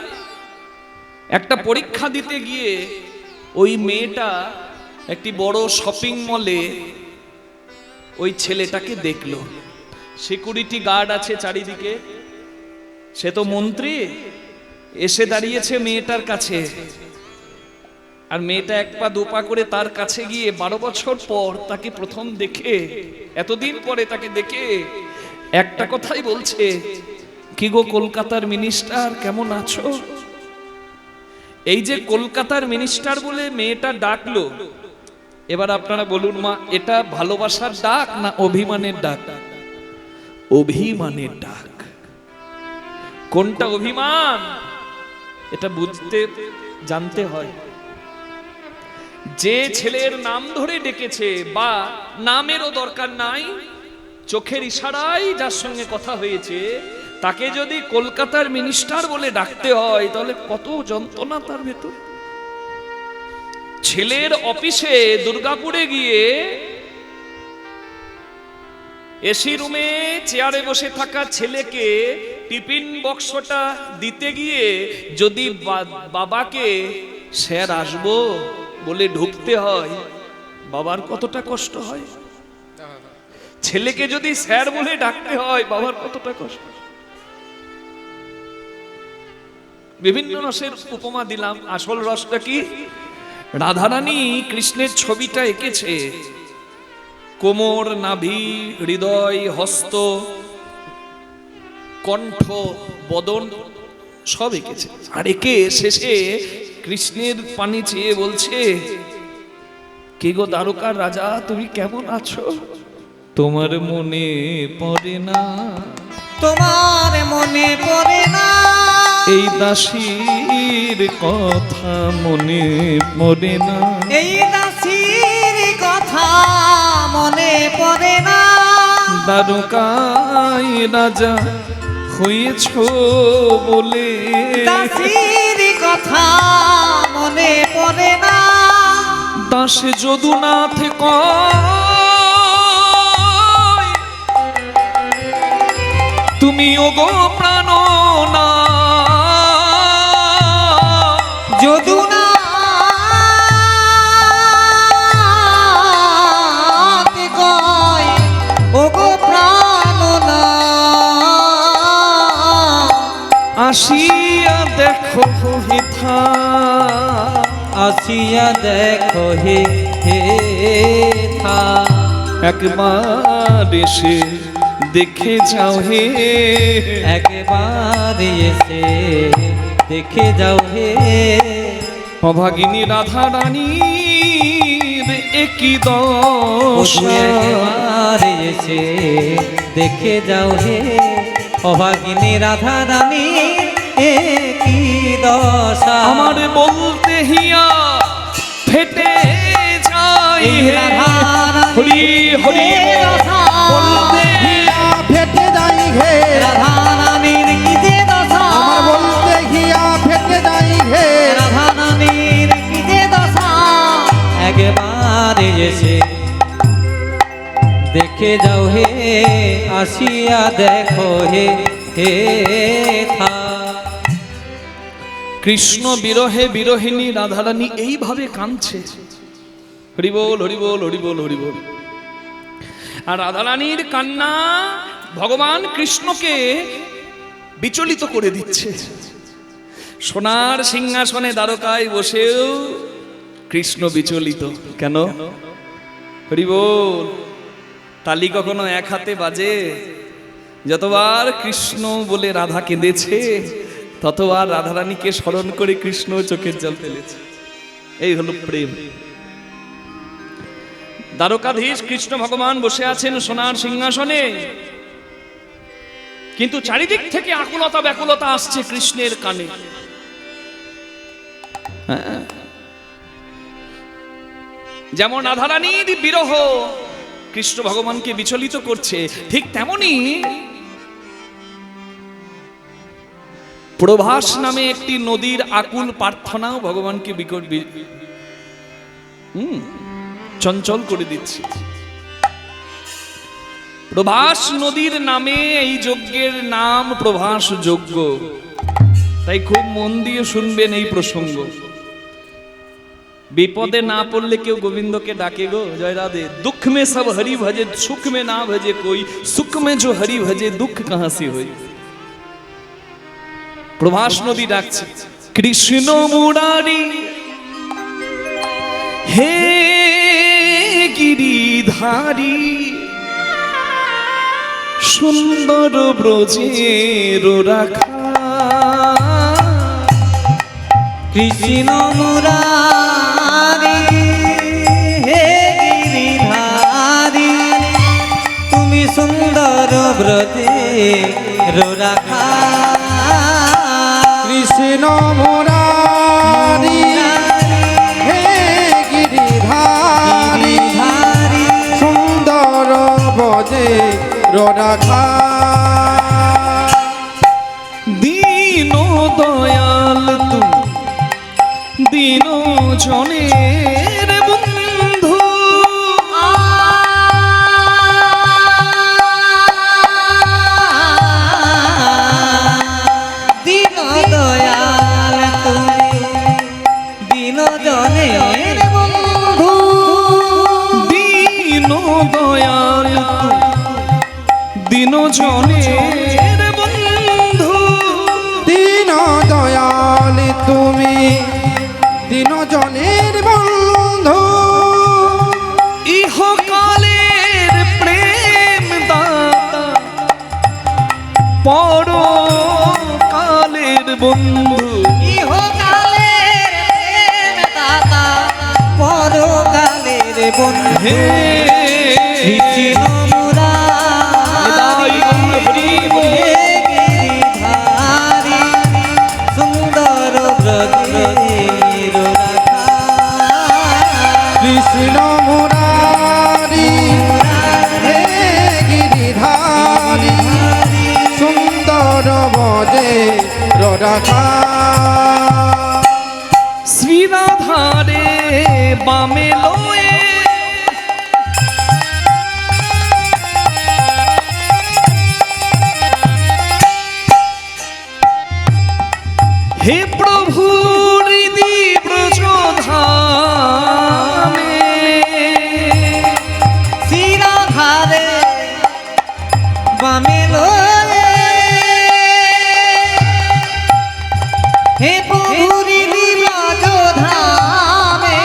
একটা পরীক্ষা দিতে গিয়ে ওই মেয়েটা একটি বড় শপিং মলে ওই ছেলেটাকে দেখলো। সিকিউরিটি গার্ড আছে চারিদিকে, সে তো মন্ত্রী, এসে দাঁড়িয়েছে মেয়েটার কাছে। আর মেয়েটা এক পা দু পা করে তার কাছে গিয়ে 12 বছর পর তাকে প্রথম দেখে, এতদিন পরে তাকে দেখে একটা কথাই বলছে, কি গো কলকাতার মিনিস্টার, কেমন আছো? এই যে কলকাতার মিনিস্টার বলে মেয়েটা ডাকলো, এবার আপনারা বলুন মা, এটা ভালোবাসার ডাক না অভিমানের ডাক? অভিমানের ডাক। কোনটা অভিমান এটা বুঝতে জানতে হয়। যে ছেলের নাম ধরে ডেকেছে, বা নামেরও দরকার নাই, চোখের ইশারায় যার সঙ্গে কথা হয়েছে, তাকে যদি কলকাতার মিনিস্টার বলে ডাকতে হয়, তাহলে কত যন্ত্রণা তার ভেতর। ছেলের অফিসে দুর্গাপুরে গিয়ে এসি রুমে চেয়ারে বসে থাকা ছেলেকে টিফিন বক্সটা দিতে গিয়ে যদি বাবাকে স্যার আসবো বলে ঢুকতে হয়, বাবার কতটা কষ্ট হয়। ছেলেকে যদি স্যার বলে ডাকতে হয়, বাবার কতটা কষ্ট। বিভিন্ন রসের উপমা দিলাম, আসল রসটা কি? রাধারানী কৃষ্ণের ছবিটা এঁকেছে, কোমর, নাভি, হৃদয়, হস্ত, কণ্ঠ, বদন সব এঁকেছে। আর একে শেষে কৃষ্ণের পানি চেয়ে বলছে, কে গো দ্বারকার রাজা, তুমি কেমন আছো? তোমার মনে পড়ে না, তোমার মনে পড়ে না, এই দাসীর কথা মনে পড়ে না, এই দাসীর কথা মনে পড়ে না, দ্বারকায় রাজা হয়েছ বলে, দাসীর কথা মনে পড়ে না, দাসে যদুনাথ কয় তুমি ওগো প্রাণনা, যদুনা কয় ওগো প্রাণনা, আসিয়া দেখো হেথা, আসিয়া দেখো হে হে থা, একবার এসে দেখে যাও হে, একবার এসে দেখে যাও হে, অভাগিনী রাধা রানীর একই বধূ দশা, একবার এসে দেখে যাও হে, অভাগিনী রাধা রানী একই দশা, আমার বলতে হিয়া ফেটে যায় হে, হরি হরি বলতে হিয়া ফেটে যাই ঘে, রাধা রানীর কি যে দশা, আমার বলতে ঘিয়া ফেটে যাই ঘে, রাধা রানীর কি যে দশা, একবার এসে দেখে যাও হে, আসিয়া দেখো হে হে থা। কৃষ্ণ বিরহে বিরহিনী রাধারানী এইভাবে কাঁদছে, হরি বল হরি বল হরি বল হরি বল। আর রাধারানীর কান্না ভগবান কৃষ্ণকে বিচলিত করে দিচ্ছে। সোনার সিংহাসনে দ্বারকায় বসেও কৃষ্ণ বিচলিত কেন? হরি বল। তালি কখনো এক হাতে বাজে? যতবার কৃষ্ণ বলে রাধা কেঁদেছে, ততবার রাধারানীকে স্মরণ করে কৃষ্ণ চোখের জল ফেলেছে। এই হলো প্রেম। দ্বারকাধীশ কৃষ্ণ ভগবান বসে আছেন সোনার সিংহাসনে, কিন্তু চারিদিক থেকে আকুলতা ব্যাকুলতা আসছে কৃষ্ণের কানে। যেমন রাধারানীর বিরহ কৃষ্ণ ভগবানকে বিচলিত করছে, ঠিক তেমনি প্রভাস নামে একটি নদীর আকুল প্রার্থনাও ভগবানকে চঞ্চল করে দিচ্ছে। প্রভাস নদীর নামে এই যজ্ঞের নাম প্রভাস যজ্ঞ। তাই খুব মন দিয়ে শুনবেন এই প্রসঙ্গ। বিপদে না পড়লে কেউ গোবিন্দকে ডাকে গো, জয় রাধে। দুঃখ में सब हरि भजे, सुख में ना भजे कोई, सुख में जो हरि भजे दुख कहां से होई। প্রভাস নদী ডাকছে, কৃষ্ণ মুরারি হে গিরিধারী, সুন্দর ব্রজের রাখা। কৃষ্ণ মুরারি হে গিরিধারী, তুমি সুন্দর ব্রজে রাখা। কৃষ্ণ মুরারি হে গিরিধারী, সুন্দর বজে রাখা। দীন দয়াল তুমি দীন জনের বন্ধু, দীন দয়াল তুমি দীন জনের বন্ধু, দীন দয়াল দীন জনের বন্ধু, দীন দয়াল তুমি দীন জনের বন্ধু। ইহকালের প্রেম দাতা পরকালের বন্ধু, ইহকালের প্রেম দাতা পরকালের বন্ধু। হে কৃষ্ণ মুরারি হে গিরিধারী, সুন্দর ব্রজের রাখা। কৃষ্ণ মুরারি হে গিরিধারী, সুন্দর বজে রাখা। শ্রীরাধারে বামে লয়ে হে প্রভু হৃদি ব্রজধামে, শিরাধারে বামে লয়ে হে প্রভুরি ব্রজধামে,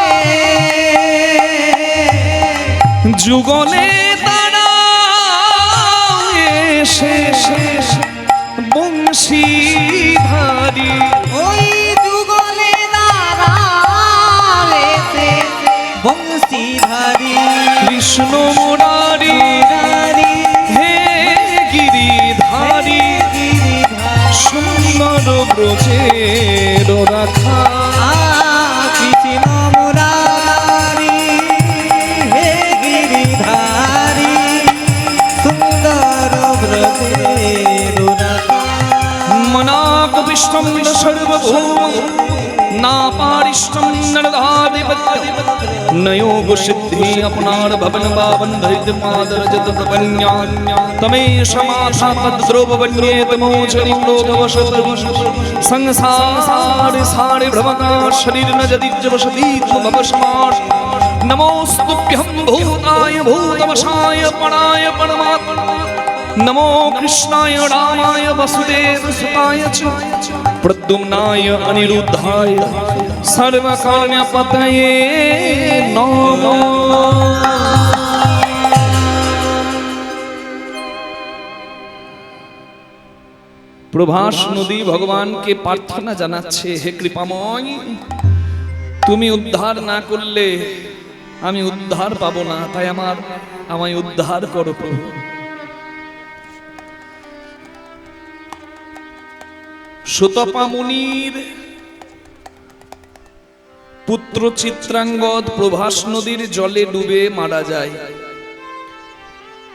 যুগলে তারা এসে বংশীধারী, ওই যুগলে দাঁড়ালে সে বংশীধারী। কৃষ্ণ মুরারি হে গিরিধারী, সুন্দর ব্রজের রাখা। কৃষ্ণ মুরারি হে গিরিধারী, সুন্দর ব্রজের রাখা। মনাকবিষ্টম সর্বভৌম নাপারিষ্টম নরদাধিপত্য, নয়োগ সিদ্ধি আপনার ভवन বাवन ধরিত মাদর জত প্রপন্যান, তমেশমাথা তদ্রোপবন্যेत मोचरि क्रोधवशत, संसार सारे भ्रमता शरीर न जदि जवशति भवस्मात्। नमोस्तुभ्यं भूताय भूतवशाय पराय परमात्मा, नमो कृष्णाय रामाय वसुदेव सुताय च, प्रद्युम्नाय अनिरुद्धाय सर्वकार्यपतये नमो। প্রভাস নদী ভগবানকে প্রার্থনা জানাচ্ছে, হে কৃপাময়, তুমি উদ্ধার না করলে আমি উদ্ধার পাবো না, তাই আমায় উদ্ধার করো প্রভু। সুতপা মুনির পুত্র চিত্রাঙ্গদ প্রভাস নদীর জলে ডুবে মারা যায়।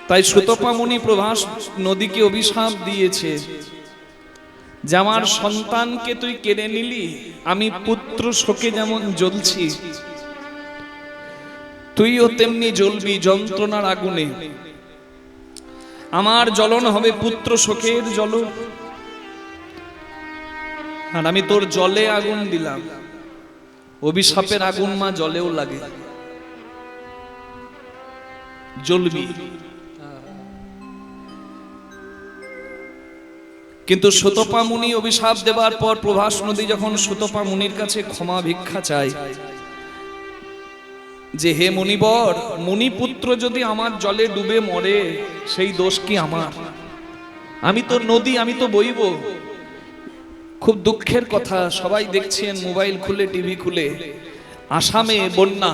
তাই সুতপা মুনি প্রভাস নদীকে অভিশাপ দিয়েছে যে আমার সন্তানকে তুই কেড়ে নিলি, আমি পুত্র শোকে যেমন জ্বলছি তুইও তেমনি জ্বলবি যন্ত্রণার আগুনে। আমার জ্বলন হবে পুত্র শোকের জল, আর আমি তোর জলে আগুন দিলাম। অভিশাপের আগুন মা জলেও লাগে, জ্বলবি। কিন্তু সুতপা মুনি অভিশাপ দেবার পর প্রভাস নদী যখন সুতপা মুনির কাছে ক্ষমা ভিক্ষা চায় যে হে মুনিবর, মুনিপুত্র যদি আমার জলে ডুবে মরে সেই দোষ কি আমার? আমি তো নদী, আমি তো বইব। খুব দুঃখের কথা, সবাই দেখছেন মোবাইল খুলে, টিভি খুলে, আসামে বন্যা,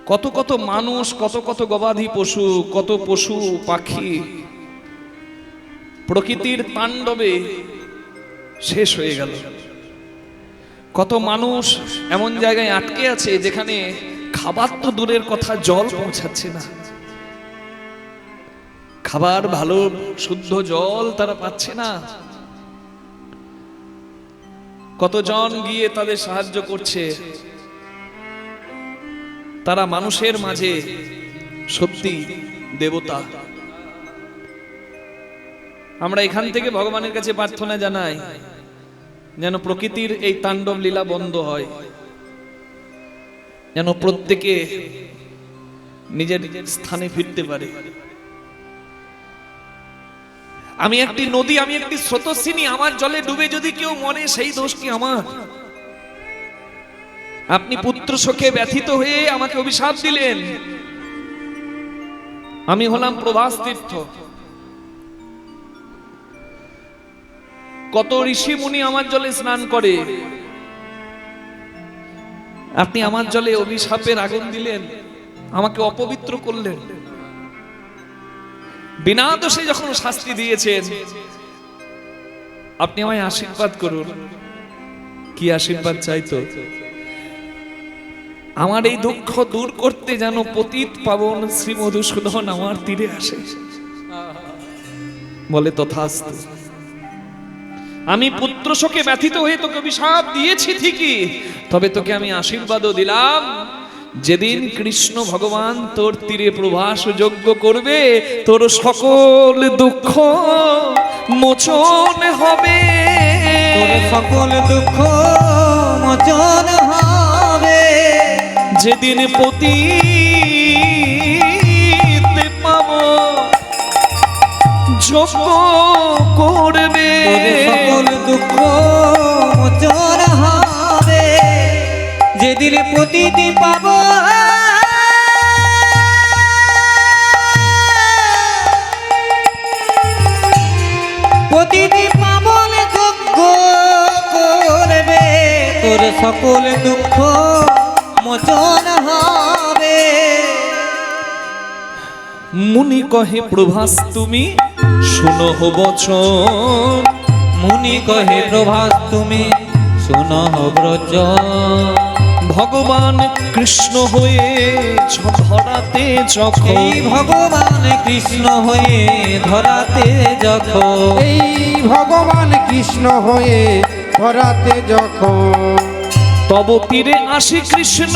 কত কত মানুষ, কত কত গবাদি পশু, কত পশু পাখি প্রকৃতির তাণ্ডবে শেষ হয়ে গেল। কত মানুষ এমন জায়গায় আটকে আছে যেখানে খাবার তো দূরের কথা, জল পৌঁছাচ্ছে না। খাবার, ভালো শুদ্ধ জল তারা পাচ্ছে না। কতজন গিয়ে তাদের সাহায্য করছে। তারা মানুষের মাঝে সত্যি দেবতা। আমরা এখান থেকে ভগবানের কাছে প্রার্থনা জানাই যেন প্রকৃতির এই তাণ্ডব লীলা বন্ধ হয়, যেন প্রত্যেকে নিজের স্থানে ফিরতে পারে। আমি একটি নদী, আমি একটি স্রোতস্বিনী, আমার জলে ডুবে যদি কেউ মরে সেই দোষ কি আমার? আপনি পুত্র শোকে ব্যথিত হয়ে আমাকে অভিশাপ দিলেন। আমি হলাম প্রভাস তীর্থ। কত ঋষি মুনি আমার জলে স্নান করে, আপনি আমার জলে অভিশাপের আগুন দিলেন, আমাকে অপবিত্র করলেন। বিনা দোষে যখন শাস্তি দিয়েছেন, আপনি আমায় আশীর্বাদ করুন। কি আশীর্বাদ চাইতো? আমার এই দুঃখ দূর করতে যেন পতিত পাবন শ্রী মধুসূদন আমার তীরে আসে। বলে তথাস্তু। আমি পুত্র শোকে ব্যথিত হয়ে তোকে অভিশাপ দিয়েছি ঠিকই, তবে তোকে আমি আশীর্বাদও দিলাম, যেদিন কৃষ্ণ ভগবান তোর তীরে প্রভাস যজ্ঞ করবে, তোর সকল দুঃখ মোচন হবে। তোর সকল দুঃখ মোচন হবে। যেদিন পতিত পাবো যজ্ঞ করবে, তোর সকল দুঃখ মোচন হবে। যেদিন পতিতি পাবো পতিতি পাবন যজ্ঞ করবে, তোর সকল দুঃখ মোচন হবে। মুনি কহে প্রভাস তুমি শুনো বচন। মুনি কহে প্রভাস তুমি শুনো ব্রজন। ভগবান কৃষ্ণ হয়ে ধরাতে যখন, এই ভগবান কৃষ্ণ হয়ে ধরাতে যখন, এই ভগবান কৃষ্ণ হয়ে ধরাতে যখন, তব তীরে আসি কৃষ্ণ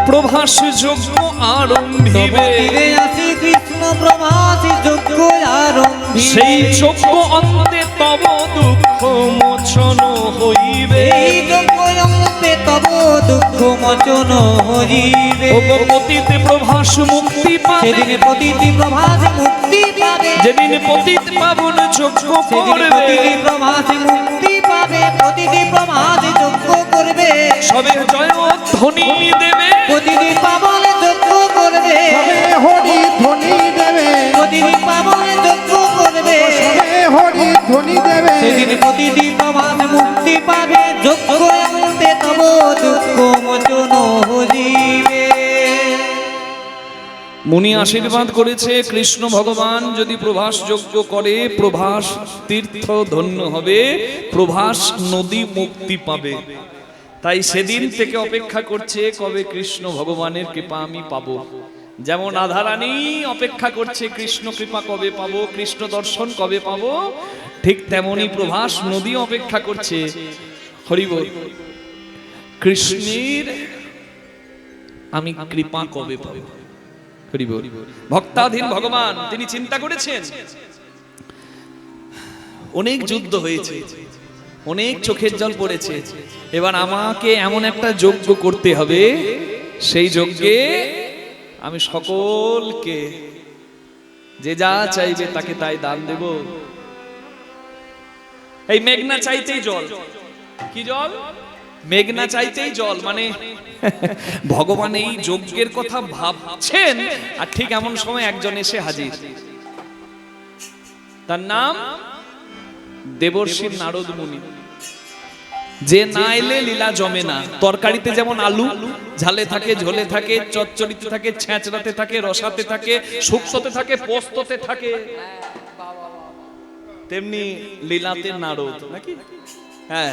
প্রভাস যজ্ঞ তব আরম্ভিবে। তীরে আসি কৃষ্ণ প্রভাস যজ্ঞ আরম্ভিবে। সেই যজ্ঞ অন্তে তব দুঃখ মোচন হইবে। এই যজ্ঞ অন্তে তব দুঃখ মোচন হইবে। ও পতিত প্রভাস মুক্তি পাবে, সেদিন পতিতি প্রভাস মুক্তি পাবে। যেদিন পতিত পাবন যজ্ঞ সেদিন করবে, পতিতি প্রভাস মুক্তি পাবে। প্রতিটি প্রভাস যজ্ঞ করবে, সবে জয় ধ্বনি দেবে। প্রতিটি পাবন যজ্ঞ করবে, সবে হরি ধ্বনি দেবে, প্রতিটি পাবন যজ্ঞ করবে। সবে হরি ধ্বনি দেবে। সেদিন প্রতিটি প্রভাস মুক্তি পাবে। যজ্ঞ অন্তে তব দুঃখ মোচন হইবে। মুনি আশীর্বাদ করেছে, কৃষ্ণ ভগবান যদি প্রভাস যজ্ঞ করে প্রভাস তীর্থ ধন্য হবে, প্রভাস নদী মুক্তি পাবে। তাই সেদিন থেকে অপেক্ষা করছে কবে কৃষ্ণ ভগবানের কৃপা আমি পাবো। যেমন রাধারানী অপেক্ষা করছে কৃষ্ণ কৃপা কবে পাবো, কৃষ্ণ দর্শন কবে পাবো, ঠিক তেমনি প্রভাস নদী অপেক্ষা করছে হরি বল কৃষ্ণের আমি কৃপা কবে পাবো। হরি বল। ভক্তাধীন ভগবান তিনি চিন্তা করেছেন, অনেক যুদ্ধ হয়েছে, অনেক চোখের জল পড়েছে। এবার আমাকে এমন একটা যজ্ঞ করতে হবে, সেই যজ্ঞে আমি সকলকে যে যা চাইবে তাকে তাই দান দেব। এই মেঘনা চাইতেই জল, কি জল? মেঘনা চাইতেই জল, মানে ভগবান এই যজ্ঞের কথা ভাবছেন, আর ঠিক এমন সময় একজন এসে হাজির। তার নাম দেবর্ষি নারদ মুনি। যে না এলে লীলা জমে না। তরকারিতে যেমন আলু ঝালে থাকে, ঝোলে থাকে, চচ্চড়িতে থাকে, ছেঁচড়াতে থাকে, রসাতে থাকে, শুক্তোতে থাকে, পোস্ততে থাকে, তেমনি লীলাতে নারদ, নাকি? হ্যাঁ,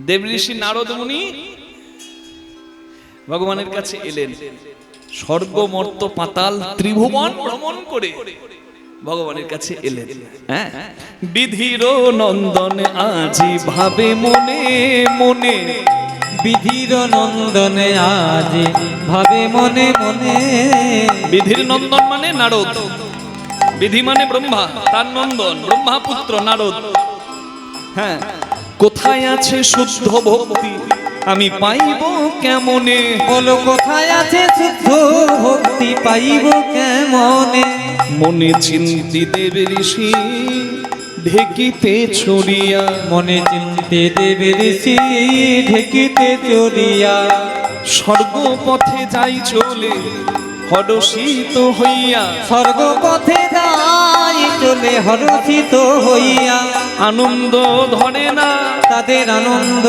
দেবঋষি নারদ মুনি ভগবানের কাছে এলেন। স্বর্গ মর্ত পাতাল ত্রিভুবন ভ্রমণ করে ভগবানের কাছে এলেন। হ্যাঁ, বিধির নন্দন আজি ভাবে মনে মনে, বিধির নন্দনে আজ ভাবে মনে মনে। বিধির নন্দন মানে নারদ, বিধি মানে ব্রহ্মা, তার নন্দন ব্রহ্মা পুত্র নারদ। হ্যাঁ, কোথায় আছে শুদ্ধ ভক্তি আমি পাইব কেমনে? বলো কোথায় আছে শুদ্ধ ভক্তি পাইব কেমনে? মনে চিন্তি দেব ঋষি ঢেকিতে ছড়িয়া, মনে চিনতে দেবে ঋষি ঢেকিতে চড়িয়া। স্বর্গপথে যাই চলে হরষিত হইয়া, স্বর্গপথে যাই চলে হরষিত হইয়া। আনন্দ ধরে না তাদের আনন্দ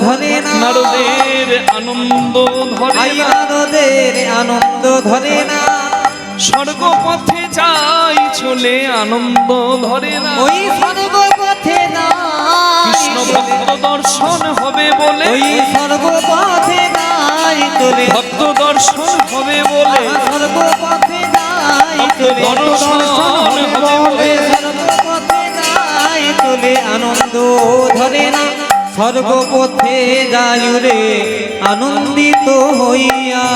ধরে না, নারদের আনন্দ ধরে আই না, নারদের আনন্দ ধরে না। স্বর্গপথে যাই চলে আনন্দ ধরে না। ওই স্বর্গপথে যাই কৃষ্ণ ভক্ত দর্শন হবে বলে, ওই স্বর্গপথে যাই চলে, ভক্ত দর্শন হবে বলে, স্বর্গপথে যাই চলে, দর্শন হবে বলে, স্বর্গপথে যাই চলে আনন্দ ধরে না। স্বর্গপথে যাই রে আনন্দিত হইয়া।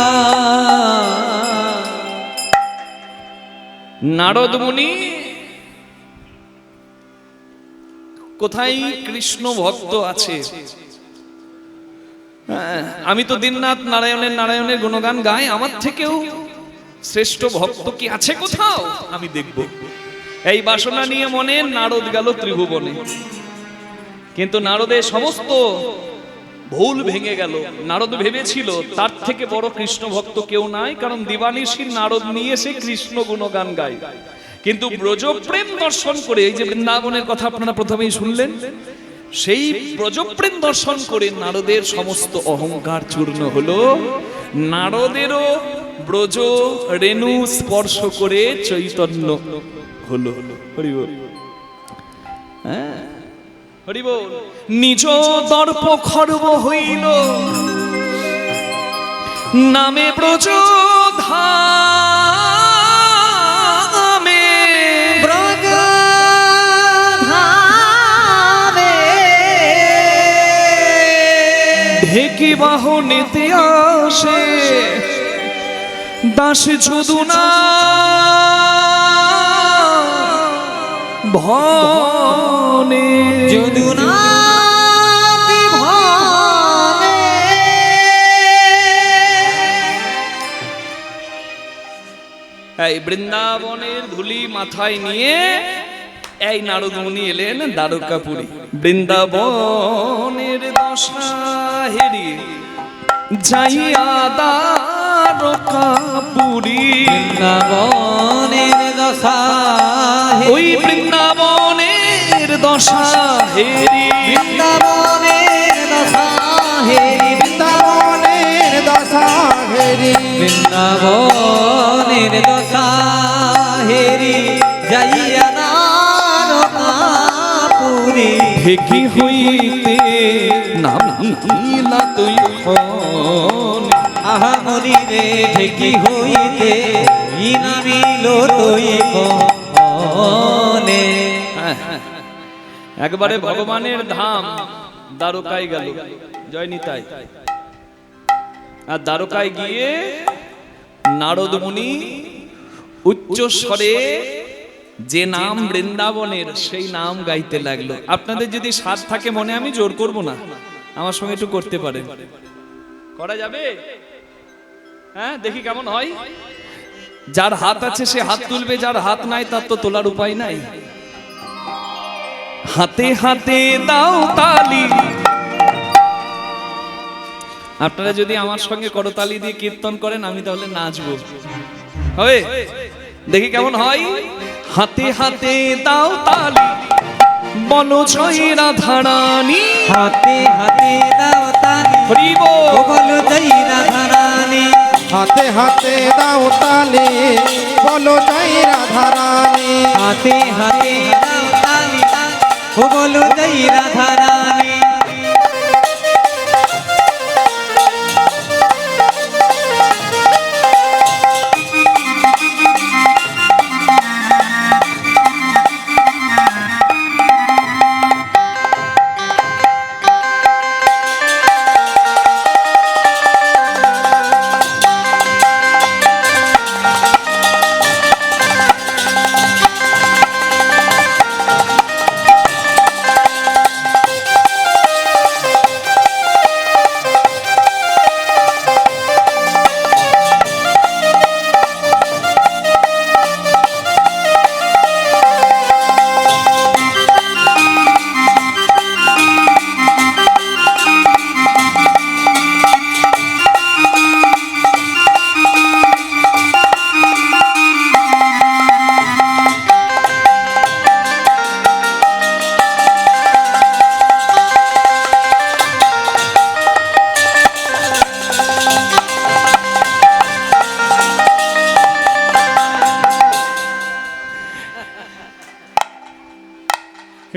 নারদ মুনি কোথায় কৃষ্ণ ভক্ত আছে? আমি তো দিনরাত নারায়ণের নারায়ণের গুণগান গাই, আমার থেকেও শ্রেষ্ঠ ভক্ত কি আছে কোথাও? আমি দেখব। এই বাসনা নিয়ে মনে নারদ গেল ত্রিভুবনে, কিন্তু নারদের সমস্ত ভুল ভেঙে গেল। নারদ ভেবেছিল তার থেকে বড় কৃষ্ণ ভক্ত কেউ নাই, কারণ দিবানিশীর নারদ নিয়ে এসে কৃষ্ণ গুণগান গায়। কিন্তু ব্রজপ্রেম দর্শন করে, এই যে বৃন্দাবনের কথা আপনারা প্রথমেই শুনলেন, সেই ব্রজপ্রেম দর্শন করে নারদের সমস্ত অহংকার চূর্ণ হলো। নারদেরও ব্রজ রেণু স্পর্শ করে চৈতন্য হলো। হরি বল, হ্যাঁ হরি বল। নিজ দর্প খর্ব হইল নামে ব্রজ ধামে, ব্রজ ধামে ঢেকি বাহনেতে আসে দাস যদুনা ভনে, যদুনা বিভানে। এই বৃন্দাবনের ধুলি মাথায় নিয়ে এই নারদ মুনি এলেন দ্বারকাপুরী। বৃন্দাবনের দশা হেরি যাইয়া দ্বারকাপুরী, বৃন্দাবনের দশা ওই বৃন্দাবনের দশা হেরি, বৃন্দাবনের দশা হেরি, বৃন্দাবনের দশা হেরি, বৃন্দাবনের দশা হেরি যাইয়া দ্বারকাপুরী। ঢেকি হইতে নামিলা তুই ক্ষণে, আহা মরি রে ঢেকি হইতে নামিল তুই ক্ষণে। একবারে ভগবানের ধাম দ্বারকায় গেল, জয় নিতাই। আর দ্বারকায় গিয়ে নারদ মুনি উচ্চ স্বরে যে নাম বৃন্দাবনের সেই নাম গাইতে লাগলো। আপনাদের যদি স্বাদ থাকে মনে, আমি জোর করব না, আমার সঙ্গে একটু করতে পারেন। করা যাবে? হ্যাঁ, দেখি কেমন হয়। যার হাত আছে সে হাত তুলবে, যার হাত নাই তার তো তোলার উপায় নাই। হাতে হাতে দাও তালি। আপনারা যদি আমার সঙ্গে করতালি দিয়ে কীর্তন করেন আমি তাহলে নাচবো, হবে? দেখি কেমন হয়। হাতে হাতে দাও তালি, বলো জয় রাধারানী। হাতে হাতে দাও তালি, হরি বল। ও বলো জয় রাধারানী। হাতে হাতে দাও তালি, বলো জয় রাধারানী। হাতে হাতে দাও তালি, ও বলো জয় রাধারানী।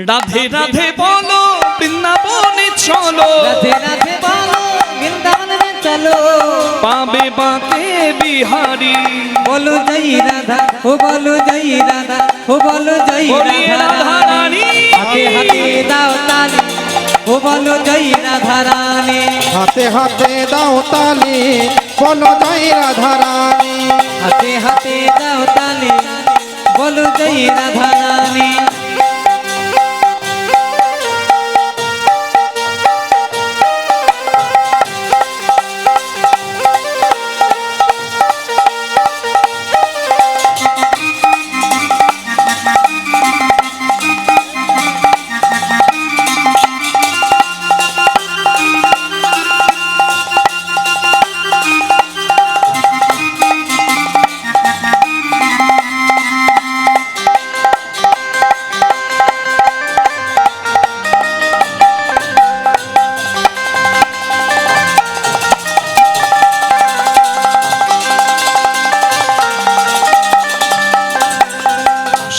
রাধে রাধে বলো বৃন্দাবনে চলো, রাধে রাধে বলো বৃন্দাবনে চলো। পাবে বাঁকে বিহারি, বলো জয় রাধা, ও বলো জয় রাধা, ও বলো জয় বলিয়ে রাধারানী। রাধারানী। হাতে হাতে দাও তালি, ও বলো জয় রাধারানী। হাতে হাতে দাও তালি, বলো জয় রাধারানী। হাতে হাতে দাও তালি, বলো জয় রাধারানী।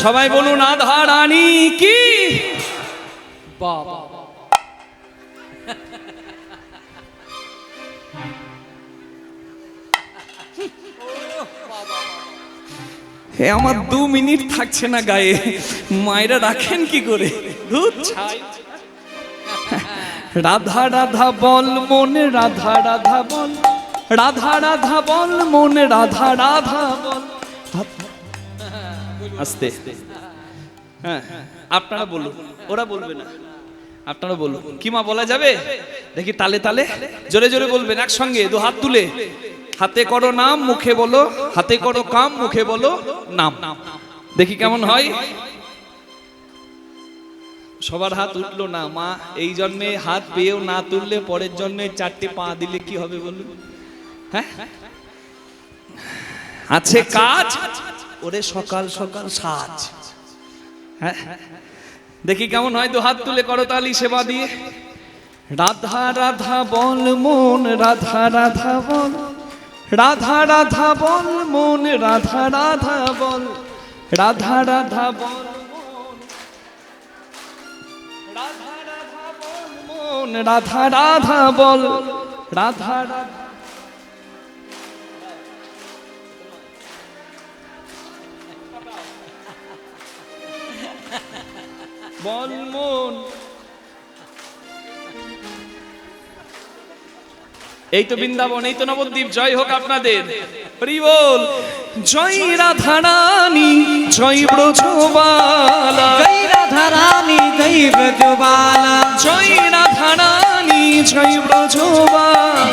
সবাই বলুন রাধারানী কি। বাবা, হে আমার 2 মিনিট থাকছে না গায়ে, মায়েরা রাখেন কি করে? ধুৎ ছাই। রাধা রাধা বল মনে, রাধা রাধা বল, রাধা রাধা বল মনে, রাধা রাধা বল। আস্তে, হ্যাঁ আপনারা বলুন, ওরা বলবে না, আপনারা বলুন। কি মা বলা যাবে? দেখি তালে তালে জোরে জোরে বলবেন একসঙ্গে, 2 হাত তুলে। হাতে করো নাম, মুখে বলো, হাতে করো কাম, মুখে বলো নাম। দেখি কেমন হয়। সবার হাত উঠলো না মা, এই জন্মে হাত পেয়েও না তুললে পরের জন্মে 4টে পা দিলে কি হবে বলুন? হ্যাঁ, আছে কাজ, ওরে সকাল সকাল সাজ। হ্যাঁ, দেখি কেমন হয়। 2 হাত তুলে করতালি সেবা দিয়ে। রাধা রাধা বল মন, রাধা রাধা বল, রাধা রাধা বল মন, রাধা রাধা বল, রাধা রাধা বল মন, রাধা রাধা বল মন, রাধা রাধা বল, রাধা রাধা বল মন। এই তো বৃন্দাবন, এই তো নবদ্বীপ। জয় হোক আপনাদের, হরি বল। জয় রাধারানী জয় ব্রজবালা, জয় রাধা রানী জয় ব্রজবালা, জয় রাধারানী জয় ব্রজবালা,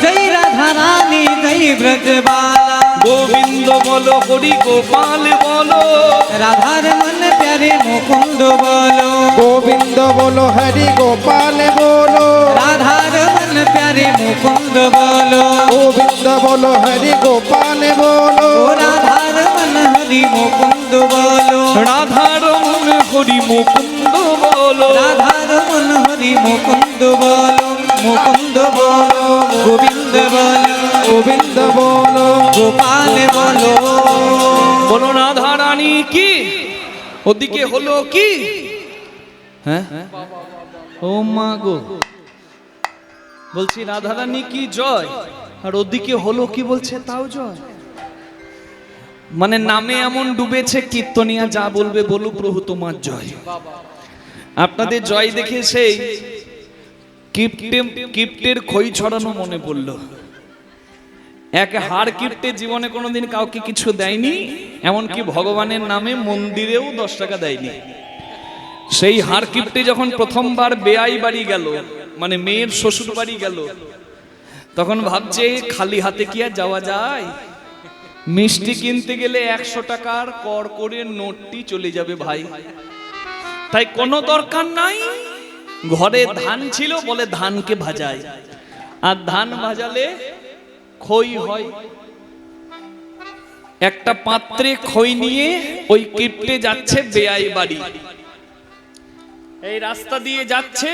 জয় রাধা রানী জয় ব্রজবালা। গোবিন্দ বলো হরি গোপাল বলো, রাধার মন প্যারে মুকুন্দ বলো, গোবিন্দ বলো হরি গোপাল বলো, রাধার মন প্যারে মুকুন্দ বলো, গোবিন্দ বলো হরি গোপাল বলো, ও রাধার মন হরি মুকুন্দ বলো, রাধার মন হরি মুকুন্দ বলো, রাধার মন হরি মুকুন্দ বলো, মুকুন্দ বলো, গোবিন্দ বলো, গোবিন্দ বলো, গোপাল বলো। বলো রাধারানী কি, ওদিকে হলো কি, হ্যাঁ ও মা গো, বলছি রাধারানী কি জয়, আর ওদিকে হলো কি বলছে তাও জয়। মানে নামে এমন ডুবেছে, কীর্তনিয়া যা বলবে বলুক প্রভু তোমার জয়। আপনাদের জয় দেখে সেই কিপ্টের খই ছড়ানো মনে পড়লো। এক হাড় কিপ্টে জীবনে কোনোদিন কাউকে কিছু দেয়নি, এমনকি ভগবানের নামে মন্দিরেও 10 টাকা দেয়নি। সেই হাড় কিপ্টে যখন প্রথমবার বেয়াই বাড়ি গেল, মানে মেয়ের শ্বশুর বাড়ি গেল, তখন ভাবছে খালি হাতে কি আর যাওয়া যায়, মিষ্টি কিনতে গেলে 100 টাকার কড়কড়ের নোটটি চলে যাবে ভাই, তাই কোনো দরকার নাই। ঘরে ধান ছিল বলে ধানকে ভাজায়, আর ধান ভাজালে খই হয়। একটা পাত্রে খই নিয়ে ওই কিপ্টে যাচ্ছে বেয়াই বাড়ি, এই রাস্তা দিয়ে যাচ্ছে,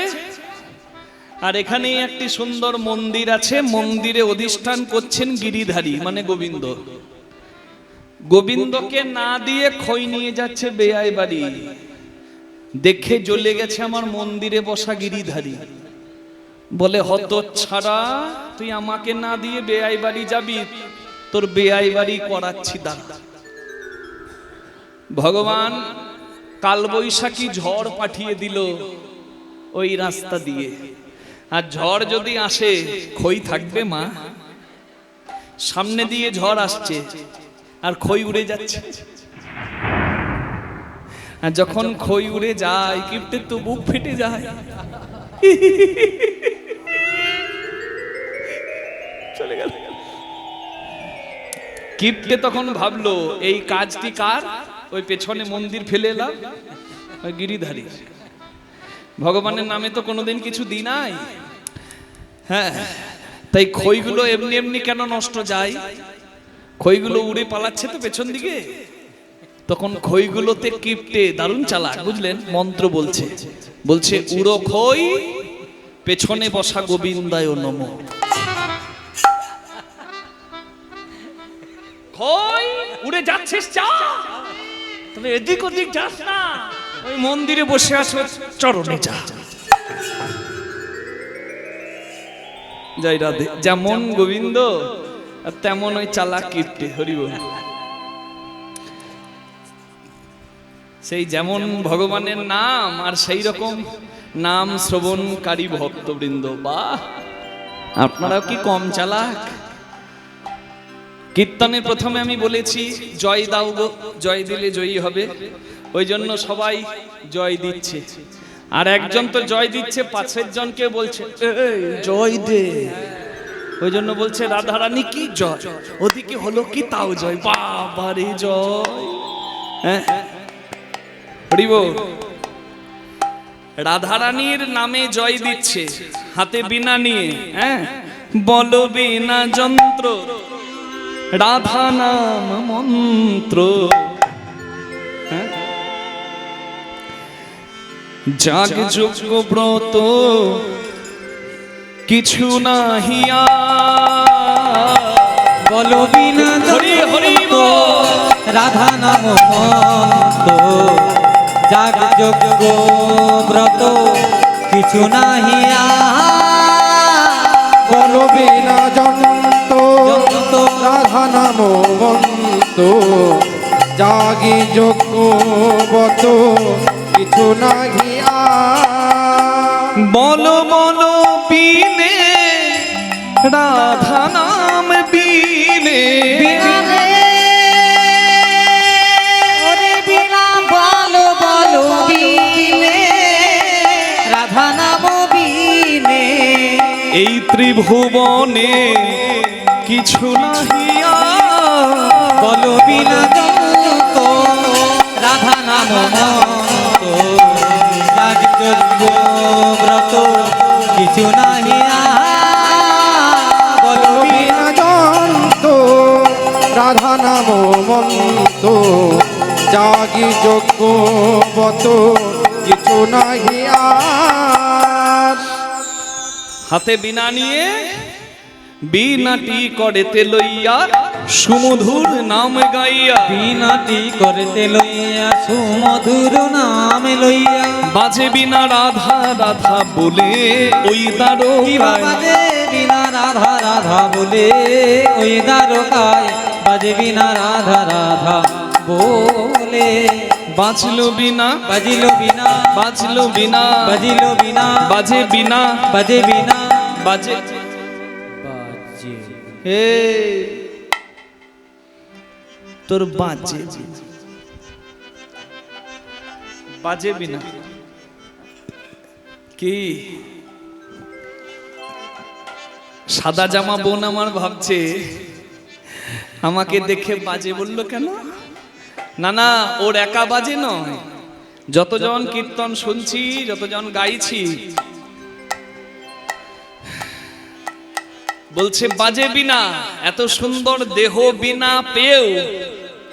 আর এখানেই একটি সুন্দর মন্দির আছে, মন্দিরে অধিষ্ঠান করছেন গিরিধারী মানে গোবিন্দ। গোবিন্দকে না দিয়ে খই নিয়ে যাচ্ছে বেয়াই বাড়ি, দেখে জ্বলে গেছে আমার মন্দিরে বসা গিরিধারী। বলে হতচ্ছাড়া, তুই আমাকে না দিয়ে বেয়াই বাড়ি যাবি, তোর বেয়াই বাড়ি করাচ্ছি দাঁড়া। ভগবান কালবৈশাখী ঝড় পাঠিয়ে দিল ওই রাস্তা দিয়ে, আর ঝড় যদি আসে খই থাকবে মা? সামনে দিয়ে ঝড় আসছে আর খই উড়ে যাচ্ছে, আর যখন খই উড়ে যায় কিপ্টের তো বুক ফেটে যায়। চলে গেল। কিপ্টে তখন ভাবলো এই কাজটি কার, ওই পেছনে মন্দির ফেলে এলাম ওই গিরিধারী। ভগবানের নামে তো কোনোদিন কিছু দিই নাই, হ্যাঁ, তাই খইগুলো এমনি এমনি কেন নষ্ট যায়, খইগুলো উড়ে পালাচ্ছে তো পেছন দিকে। তখন খইগুলোতে কিপ্টে দারুণ চালাক, বুঝলেন, মন্ত্র বলছে, বলছে উড়ো খই পেছনে বসা গোবিন্দায় নমঃ। খই উড়ে যাচ্ছিস যা, তবে এদিক ওদিক যাস না, ওই মন্দিরে বসে আছো চরণে যা। জয় রাধে। যেমন গোবিন্দ আর তেমন ওই চালাক কিপ্টে, হরি বল। সেই যেমন ভগবানের নাম আর সেই রকম নাম শ্রবণকারী ভক্তবৃন্দ। বাহ, আপনারাও কি কম চালাক? কীর্তনের প্রথমে আমি বলেছি জয় দাও গো, জয় দিলে জয়ী হবে, ওই জন্য সবাই জয় দিচ্ছে। আর একজন তো জয় দিচ্ছে, পাশের জনকে বলছে এই জয় দে, ওই জন্য বলছে রাধারানী কি জয়, ওদিকে হলো কি তাও জয়। বাবারে জয়, হ্যাঁ হরি বল। রাধারানীর নামে জয় দিচ্ছে, হাতে বীণা নিয়ে, হ্যাঁ, বলো বীণা যন্ত্র রাধা নাম মন্ত্র, জাগ যোগ্য ব্রত কিছু নাহিয়া, বলো বিনা হরি হরি বল। রাধা নাম মন্ত্র, জাগ যোগ্য ব্রত কিছু নাহিয়া, বলো বিনা যন্ত রাধা নাম মন্ত, জাগি যোগ্য বত কিছু নাহিয়া, বলো বলো বিনে রাধা নাম বিনে বিনা রে ওরে বিনা বলো বলো বিনে রাধা নাম বিনে এই ত্রিভুবনে কিছু নাহিয়া বলো বিনা জগত রাধা নাম মন্ত যাগ যজ্ঞ ব্রত কিছু নাহিয়া বলো বিনা জন্ত রাধা নাম মন্ত জাগি যোগ্য বত কিছু নাহি আর। হাতে বিনা নিয়ে বিনাটি করেতে লইয়া সুমধুর নাম গাইয়া বিনাটি করতে লইয়া সুমধুর নাম লইয়া বাজে বিনা রাধা রাধা বলে ওই দ্বারো কি বাজে বিনা রাধা রাধা বলে ওই দ্বারকায় বাজে বিনা রাধা রাধা বলে বাজলো বিনা বাজিল বিনা বাজলো বিনা বাজিল বিনা বাজে বিনা বাজে বিনা বাজে বাজে হে তোর বাজে বাজে বিনা কি সাদা জামা বোন আমার ভাবছে আমাকে দেখে বাজে বললো কেন? না না, ওর একা বাজে নয়, যতজন কীর্তন শুনছি, যতজন গাইছি, বলছে বাজে বিনা। এত সুন্দর দেহ বিনা পেয়েও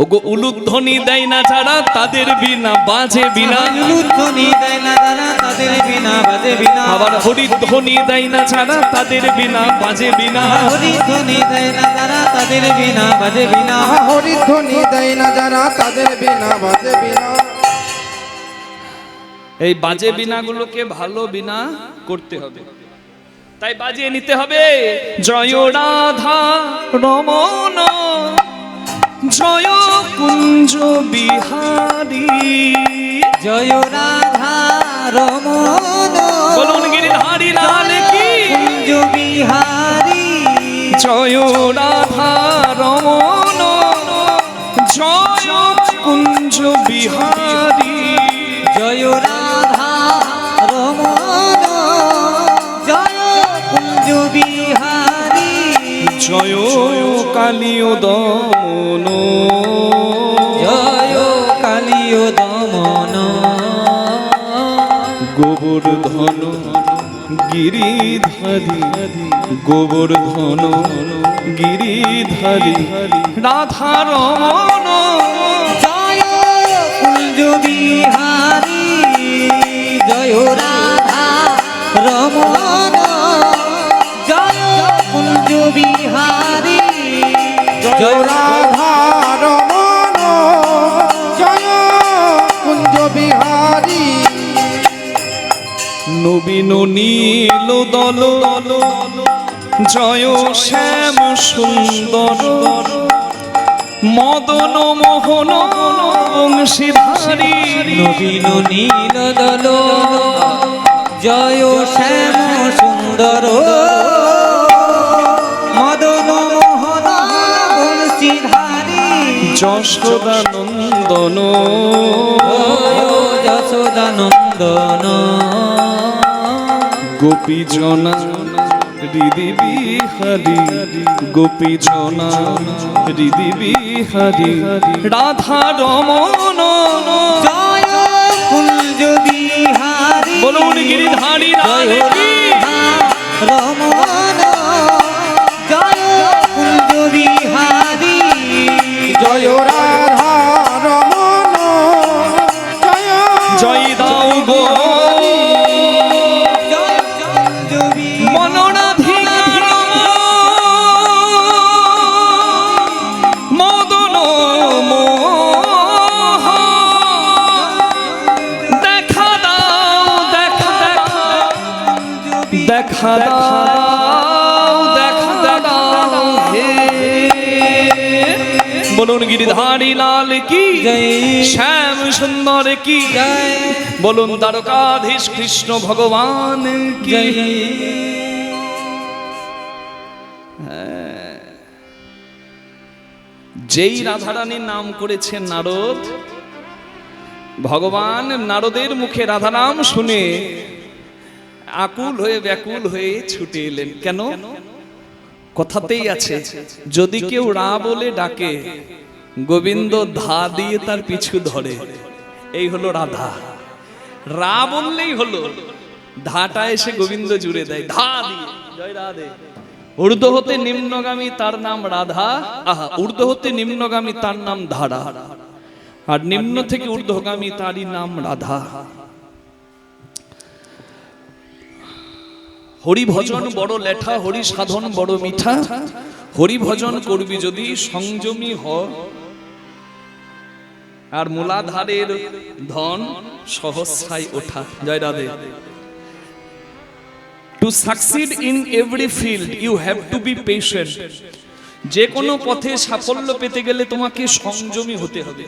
ওগো উলুধ্বনি দেয় না যারা, তাদের বিনা বাজে বিনা। উলুধ্বনি দেয় না যারা, তাদের বিনা বাজে বিনা। আবার হরিধ্বনি দেয় না যারা, তাদের বিনা বাজে বিনা। হরিধ্বনি দেয় না যারা, তাদের বিনা বাজে বিনা। হরিধ্বনি দেয় না যারা, তাদের বিনা বাজে বিনা। এই বাজে বিনাগুলোকে ভালো বিনা করতে হবে, তাই বাজিয়ে নিতে হবে। জয় রাধা রমন জয় কুঞ্জ বিহারী, জয় রাধা রমন বলুন গিরিধারী লাল কি, কুঞ্জ বিহারী। জয় রাধা রমন জয় কুঞ্জ বিহারী, জয় রাধা রমন জয় কুঞ্জ বিহারী। জয় কালীয় দমন জয় কালীয় দমন গোবর্ধন গিরিধারী, গোবর্ধন গিরিধারী রাধা রমন জয় কুঞ্জ বিহারী। জয় রাধা রমন জয় কুঞ্জ বিহারী। জয় রাধা রমন জয় কুঞ্জ বিহারী। নবীন নীল দল জয় শ্যাম সুন্দর মদন মোহন বংশীধারী, নবীন নীল দল জয় শ্যাম সুন্দর মদন মোহন বংশীধারী। যশোদানন্দন যশোদানন্দন গোপীজনা হৃদি বিহারী, গোপীজনা হৃদি বিহারী রাধা রমন জয় কুঞ্জ বিহারী। বলুন গিরিধারী লাল কি, রমন জয় কুঞ্জ বিহারী। জয় রাধা রমন জয় জয় দাও গো জয় কুঞ্জ বিহারী। মনোরাধিকা মদন মোহ দেখা দাও, দেখা দেখা দাও, দেখা দাও হে। বলুন গিরিধারী লাল কি, জয় শ্যাম সুন্দর কি, জয় বলুন দ্বারকাধীশ কৃষ্ণ ভগবান কি। জয়। যেই রাধারানীর নাম করেছেন নারদ, ভগবান নারদের মুখে রাধা নাম শুনে আকুল হয়ে ব্যাকুল হয়ে ছুটে এলেন। কেন? কথাতেই আছে, যদি কেউ রা বলে ডাকে, গোবিন্দ ধা দিয়ে তার পিছু ধরে। এই হলো রাধা। রা বললেই হলো, ধাটা এসে গোবিন্দ জুড়ে দেয় ধা দিয়ে। জয় রাধে। ঊর্ধ্ব হতে নিম্নগামী তার নাম রাধা। আহা, ঊর্ধ্ব হতে নিম্নগামী তার নাম ধারা, আর নিম্ন থেকে ঊর্ধ্বগামী তারই নাম রাধা। হরি ভজন বড় লেঠা, হরি সাধন বড় মিঠা। হরি ভজন করবি যদি সংযমী হ, আর মূলাধারের ধন সহস্রায় ওঠা। জয় Radhe. To succeed in every field you have to be patient. যে কোনো পথে সাফল্য পেতে গেলে তোমাকে সংযমী হতে হবে।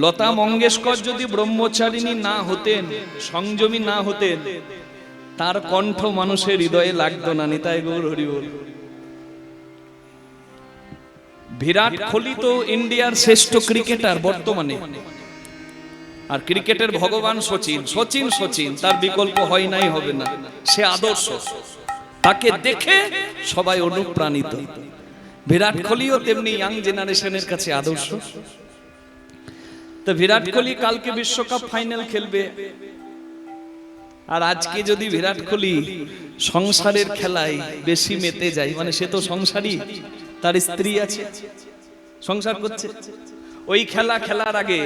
লতা মঙ্গেশকর যদি ব্রহ্মচারিণী না হতেন, সংযমী না হতেন, তার কণ্ঠ মানুষের হৃদয়ে লাগতো না। নিতাই গৌর হরি বল। বিরাট কোহলি তো ইন্ডিয়ার শ্রেষ্ঠ ক্রিকেটার বর্তমানে, আর ক্রিকেটের ভগবান সচিন। সচিন সচিন, তার বিকল্প হয় নাই, হবে না। সে আদর্শ, তাকে দেখে সবাই অনুপ্রাণিত। বিরাট কোহলিও তেমনি ইয়াং জেনারেশনের কাছে আদর্শ। তো বিরাট কোহলি কালকে বিশ্বকাপ ফাইনাল খেলবে, আর আজকে যদি বিরাট কোহলি সংসারের খেলায় বেশি মেতে যায়, মানে সে তো সংসারী, তার স্ত্রী আছে, সংসার করছে, ওই খেলা খেলার আগে,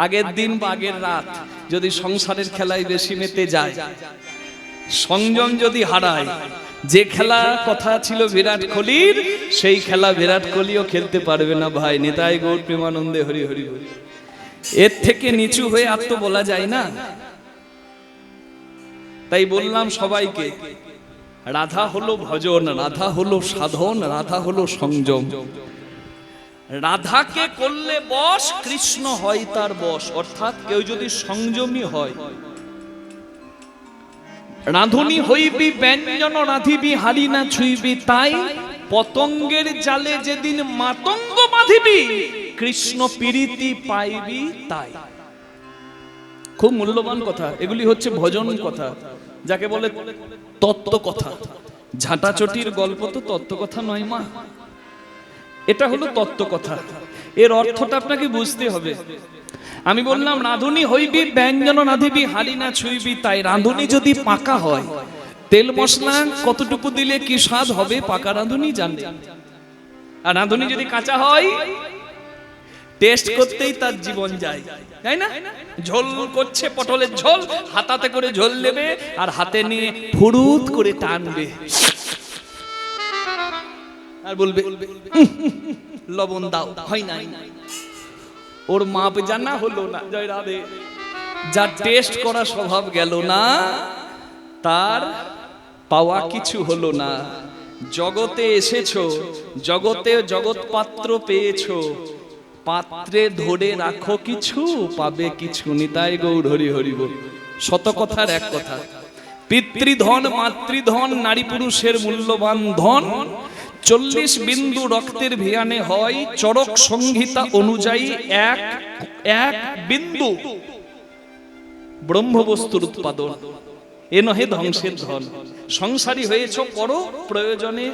আগের দিন বা আগের রাত যদি সংসারের খেলায় বেশি মেতে যায়, সংযম যদি হারায়, যে খেলা কথা ছিল বিরাট কোহলির, সেই খেলা বিরাট কোহলিও খেলতে পারবে না। ভাই নিতাই গৌর প্রেমানন্দে হরি হরি বল। এর থেকে নিচু হয়ে আর তো বলা যায় না। তাই বললাম সবাইকে, রাধা হলো ভজন, রাধা হলো সাধন, রাধা হলো সংযম। রাধাকে করলে বশ, কৃষ্ণ হয় তার বশ। অর্থাৎ কেউ যদি সংযমী হয়, রাধুনি হইবি ব্যঞ্জন রাধিবি, হারি না ছুইবি তাই, পতঙ্গের জালে যেদিন মাতঙ্গ বাঁধিবি, কৃষ্ণ প্রীতি পাইবি তাই। খুব মূল্যবান কথা এগুলি, হচ্ছে ভজন কথা, যাকে বলে তত্ত্ব কথা। ঝাঁটাচটির গল্প তো তত্ত্ব কথা নয় মা, এটা হলো তত্ত্ব কথা। এর অর্থটা আপনাকে বুঝতে হবে। আমি বললাম রাঁধুনি হইবি ব্যঞ্জন রাঁধিবি, হারি না ছুঁইবি তাই। রাঁধুনি যদি পাকা হয়, তেল মশলা কতটুকু দিলে কি স্বাদ হবে, পাকা রাঁধুনি জানে। আর রাঁধুনি যদি কাঁচা হয়, টেস্ট করতেই তার জীবন যায়, তাই না? ঝোল করছে পটলের ঝোল, হাতাতে করে ঝোল নেবে, আর হাতে নিয়ে ফুরুত করে টানবে, আর বলবে লবণ দাও, হয় না। ওর মাপ জানা হলো না। জয় রাধে। যার টেস্ট করা স্বভাব গেল না, তার পাওয়া কিছু হলো না। জগতে এসেছো, জগতে জগৎ পাত্র পেয়েছো, পাত্রে ধরে রাখো কিছু, পাবে কিছু। নিতাই গৌর হরি হরি বল। শত কথার এক কথা, পিতৃধন মাতৃধন নারী পুরুষের মূল্যবান ধন। 40 বিন্দু রক্তের ভিয়ানে হয়, চরক সংহিতা অনুযায়ী এক বিন্দু ব্রহ্মবস্তুর উৎপাদন। এ নহে ধ্বংসের ধন। সংসারী হয়েছ, করো প্রয়োজনে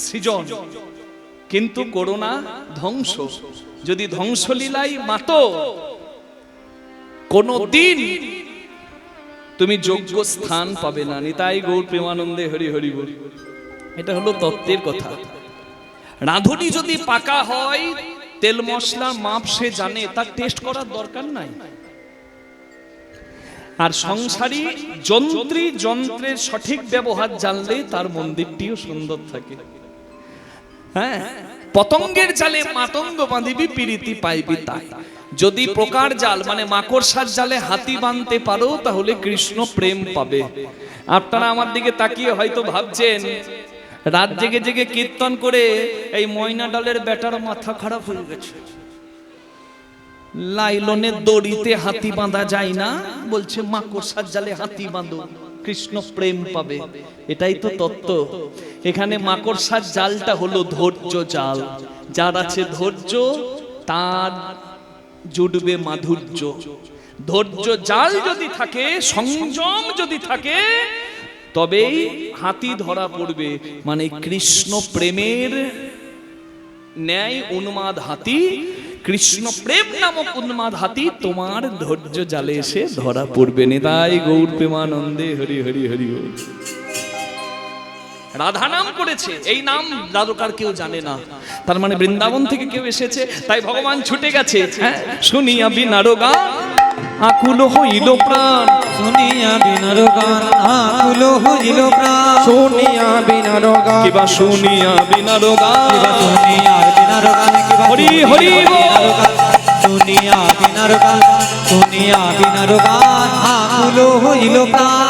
সৃজন, কিন্তু করো না ধ্বংস। যদি ধ্বংসলীলাই মাতো, কোনো দিন তুমি যোগ্য স্থান পাবে না। নিতাই গৌর প্রেমানন্দে হরি হরি বল। এটা হলো তত্ত্বের কথা। রাঁধুনি যদি পাকা হয়, তেল মশলা মাপ সে জানে, তার টেস্ট করার দরকার নাই। আর সংসারী যন্ত্রী যন্ত্রের সঠিক ব্যবহার জানলে তার মন্দিরটিও সুন্দর থাকে। হ্যাঁ, পতঙ্গের জালে মাতঙ্গ বাঁধিবি, প্রীতি পাইবি তাই। যদি প্রকার জাল মানে মাকড়সার জালে হাতি বাঁধতে পারো, তাহলে কৃষ্ণ প্রেম পাবে। আপনারা আমার দিকে তাকিয়ে হয়তো ভাবছেন, রাত জেগে জেগে কীর্তন করে এই ময়না ডালের বেটার মাথা খারাপ হয়ে গেছে। লাইলনের দড়িতে হাতি বাঁধা যায় না, বলছে মাকড়সার জালে হাতি বাঁধো। কৃষ্ণ প্রেম পাবে। এটাই তো তত্ত্ব। এখানে মাকড়সার জালটা হলো ধৈর্য জাল। যার আছে ধৈর্য তার জুড়বে মাধুর্য। ধৈর্য জাল যদি থাকে, সংযম যদি থাকে, তবেই হাতি ধরা পড়বে। মানে কৃষ্ণ প্রেমের ন্যায় উন্মাদ হাতি, কৃষ্ণ প্রেম নামক উন্মাদ হাতি তোমার ধৈর্য জালে এসে ধরা পড়বে। নিতাই গৌর প্রেমানন্দে হরি হরি হরি বল। রাধা নাম করেছে, এই নাম দ্বারকার কেউ জানে না। তার মানে বৃন্দাবন থেকে কেউ এসেছে, তাই ভগবান ছুটে গেছে। শুনিয়া বিনার গান আকুল হইল প্রাণ, শুনিয়া বিনার গান আকুল হইল প্রাণ, শুনিয়া বিনার গান কিবা শুনিয়া বিনার গান, শুনিয়া বিনার গান, হরি হরি বল। শুনিয়া বিনার গান, শুনিয়া বিনার গান আকুল হইল প্রাণ।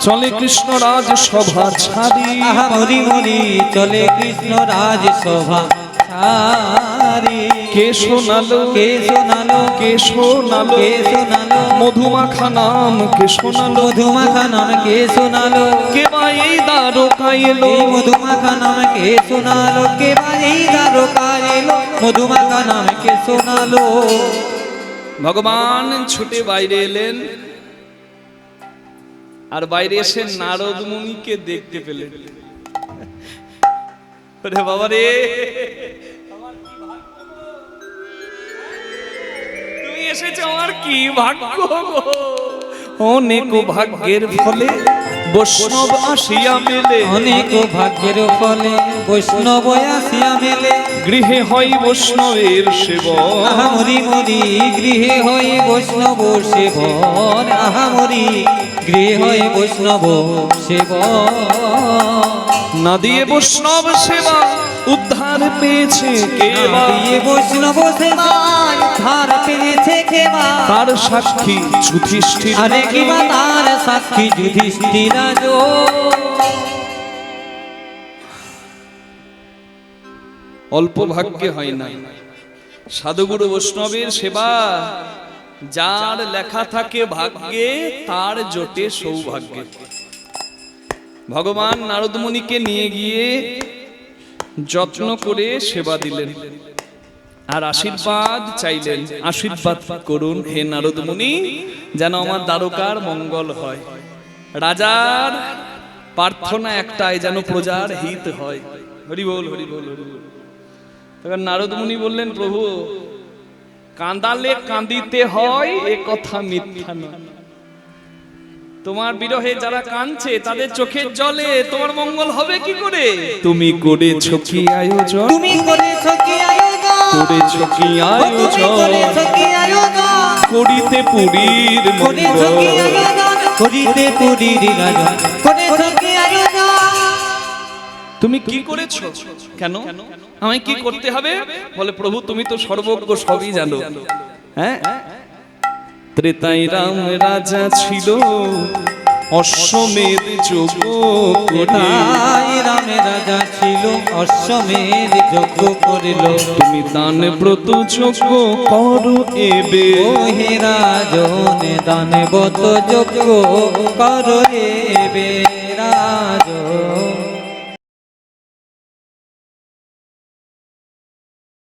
চলে কৃষ্ণ রাজ সভা ছাড়ি, আহা মরি মরি চলে কৃষ্ণ রাজ শোভা ছাড়ি। কে শোনালো, কে শোনালো, কে শোনালো, কে শোনালো, মধুমাখা নাম কে শোনালো, মধুমাখা নাম কে শোনালো, কে বা এই দ্বারকায় এলো, এই মধুমাখা নাম কে শোনালো, কে বা এই দ্বারকায় এলো, মধুমাখা নাম কে শোনালো। ভগবান ছুটে বাইরে এলেন, আর বাইরে এসে নারদ মুনিকে দেখতে পেলেন। ওরে বাবা রে, তুমি এসেছো, আমার কি ভাগ্য গো। অনেক ভাগ্যের ফলে বৈষ্ণব আসিয়া মেলে, অনেক ভাগ্যের ফলে বৈষ্ণব আসিয়া মেলে, গৃহে হয় বৈষ্ণবের সেবন। আহা মরি মরি গৃহে হয়ে বৈষ্ণব সেবন, আহা মরি গৃহে হয়ে বৈষ্ণব সেবন। না দিয়ে বৈষ্ণব সেবা উদ্ধার পেয়েছে কে বা, দিয়ে বৈষ্ণব সেবা ধার পেয়েছে কেবা, তার সাক্ষী যুধিষ্ঠির। আরে কিবা তার সাক্ষী যুধিষ্ঠির রাজ। অল্প ভাগ্যে হয় না সাধুগুরু বৈষ্ণবের সেবা। যার লেখা থাকে ভাগ্যে তার জোটে সৌভাগ্যে। ভগবান নারদ মুনিকে নিয়ে গিয়ে যত্ন করে সেবা দিলেন আর আশীর্বাদ চাইলেন। আশীর্বাদ করুন হে নারদ মুনি, যেন আমার দ্বারকার মঙ্গল হয়। রাজার প্রার্থনা একটাই, যেন প্রজার হিত হয়। হরি বল হরি বল হরি বল। তখন নারদ মুনি বললেন, প্রভু কাঁদালে কাঁদিতে হয় এ কথা মিথ্যা নয়। তোমার বিরহে যারা কাঁদছে তাদের চোখের জলে তোমার মঙ্গল হবে কি করে? তুমি করেছো কি আয়োজন, তুমি করেছো কি আয়োজন, করেছো কি আয়োজন, করেছো কি আয়োজন, করিতে পুরীর করেছো কি মঙ্গল। আয়োজন, করিতে পুরীর রাজন, করেছো কি আয়োজন। তুমি কি করেছো? কেন আমায় কি করতে হবে? বলে, প্রভু তুমি তো সর্বজ্ঞ, সবই জানো। হ্যাঁ, ত্রেতায় রাম রাজা ছিল, অশ্বমেধ যজ্ঞ করে। তাই রামে রাজা ছিল, অশ্বমেধ যজ্ঞ করিল। তুমি দান ব্রত যজ্ঞ করো এবে, ও হে রাজন দান ব্রত যজ্ঞ করো এবে রাজন।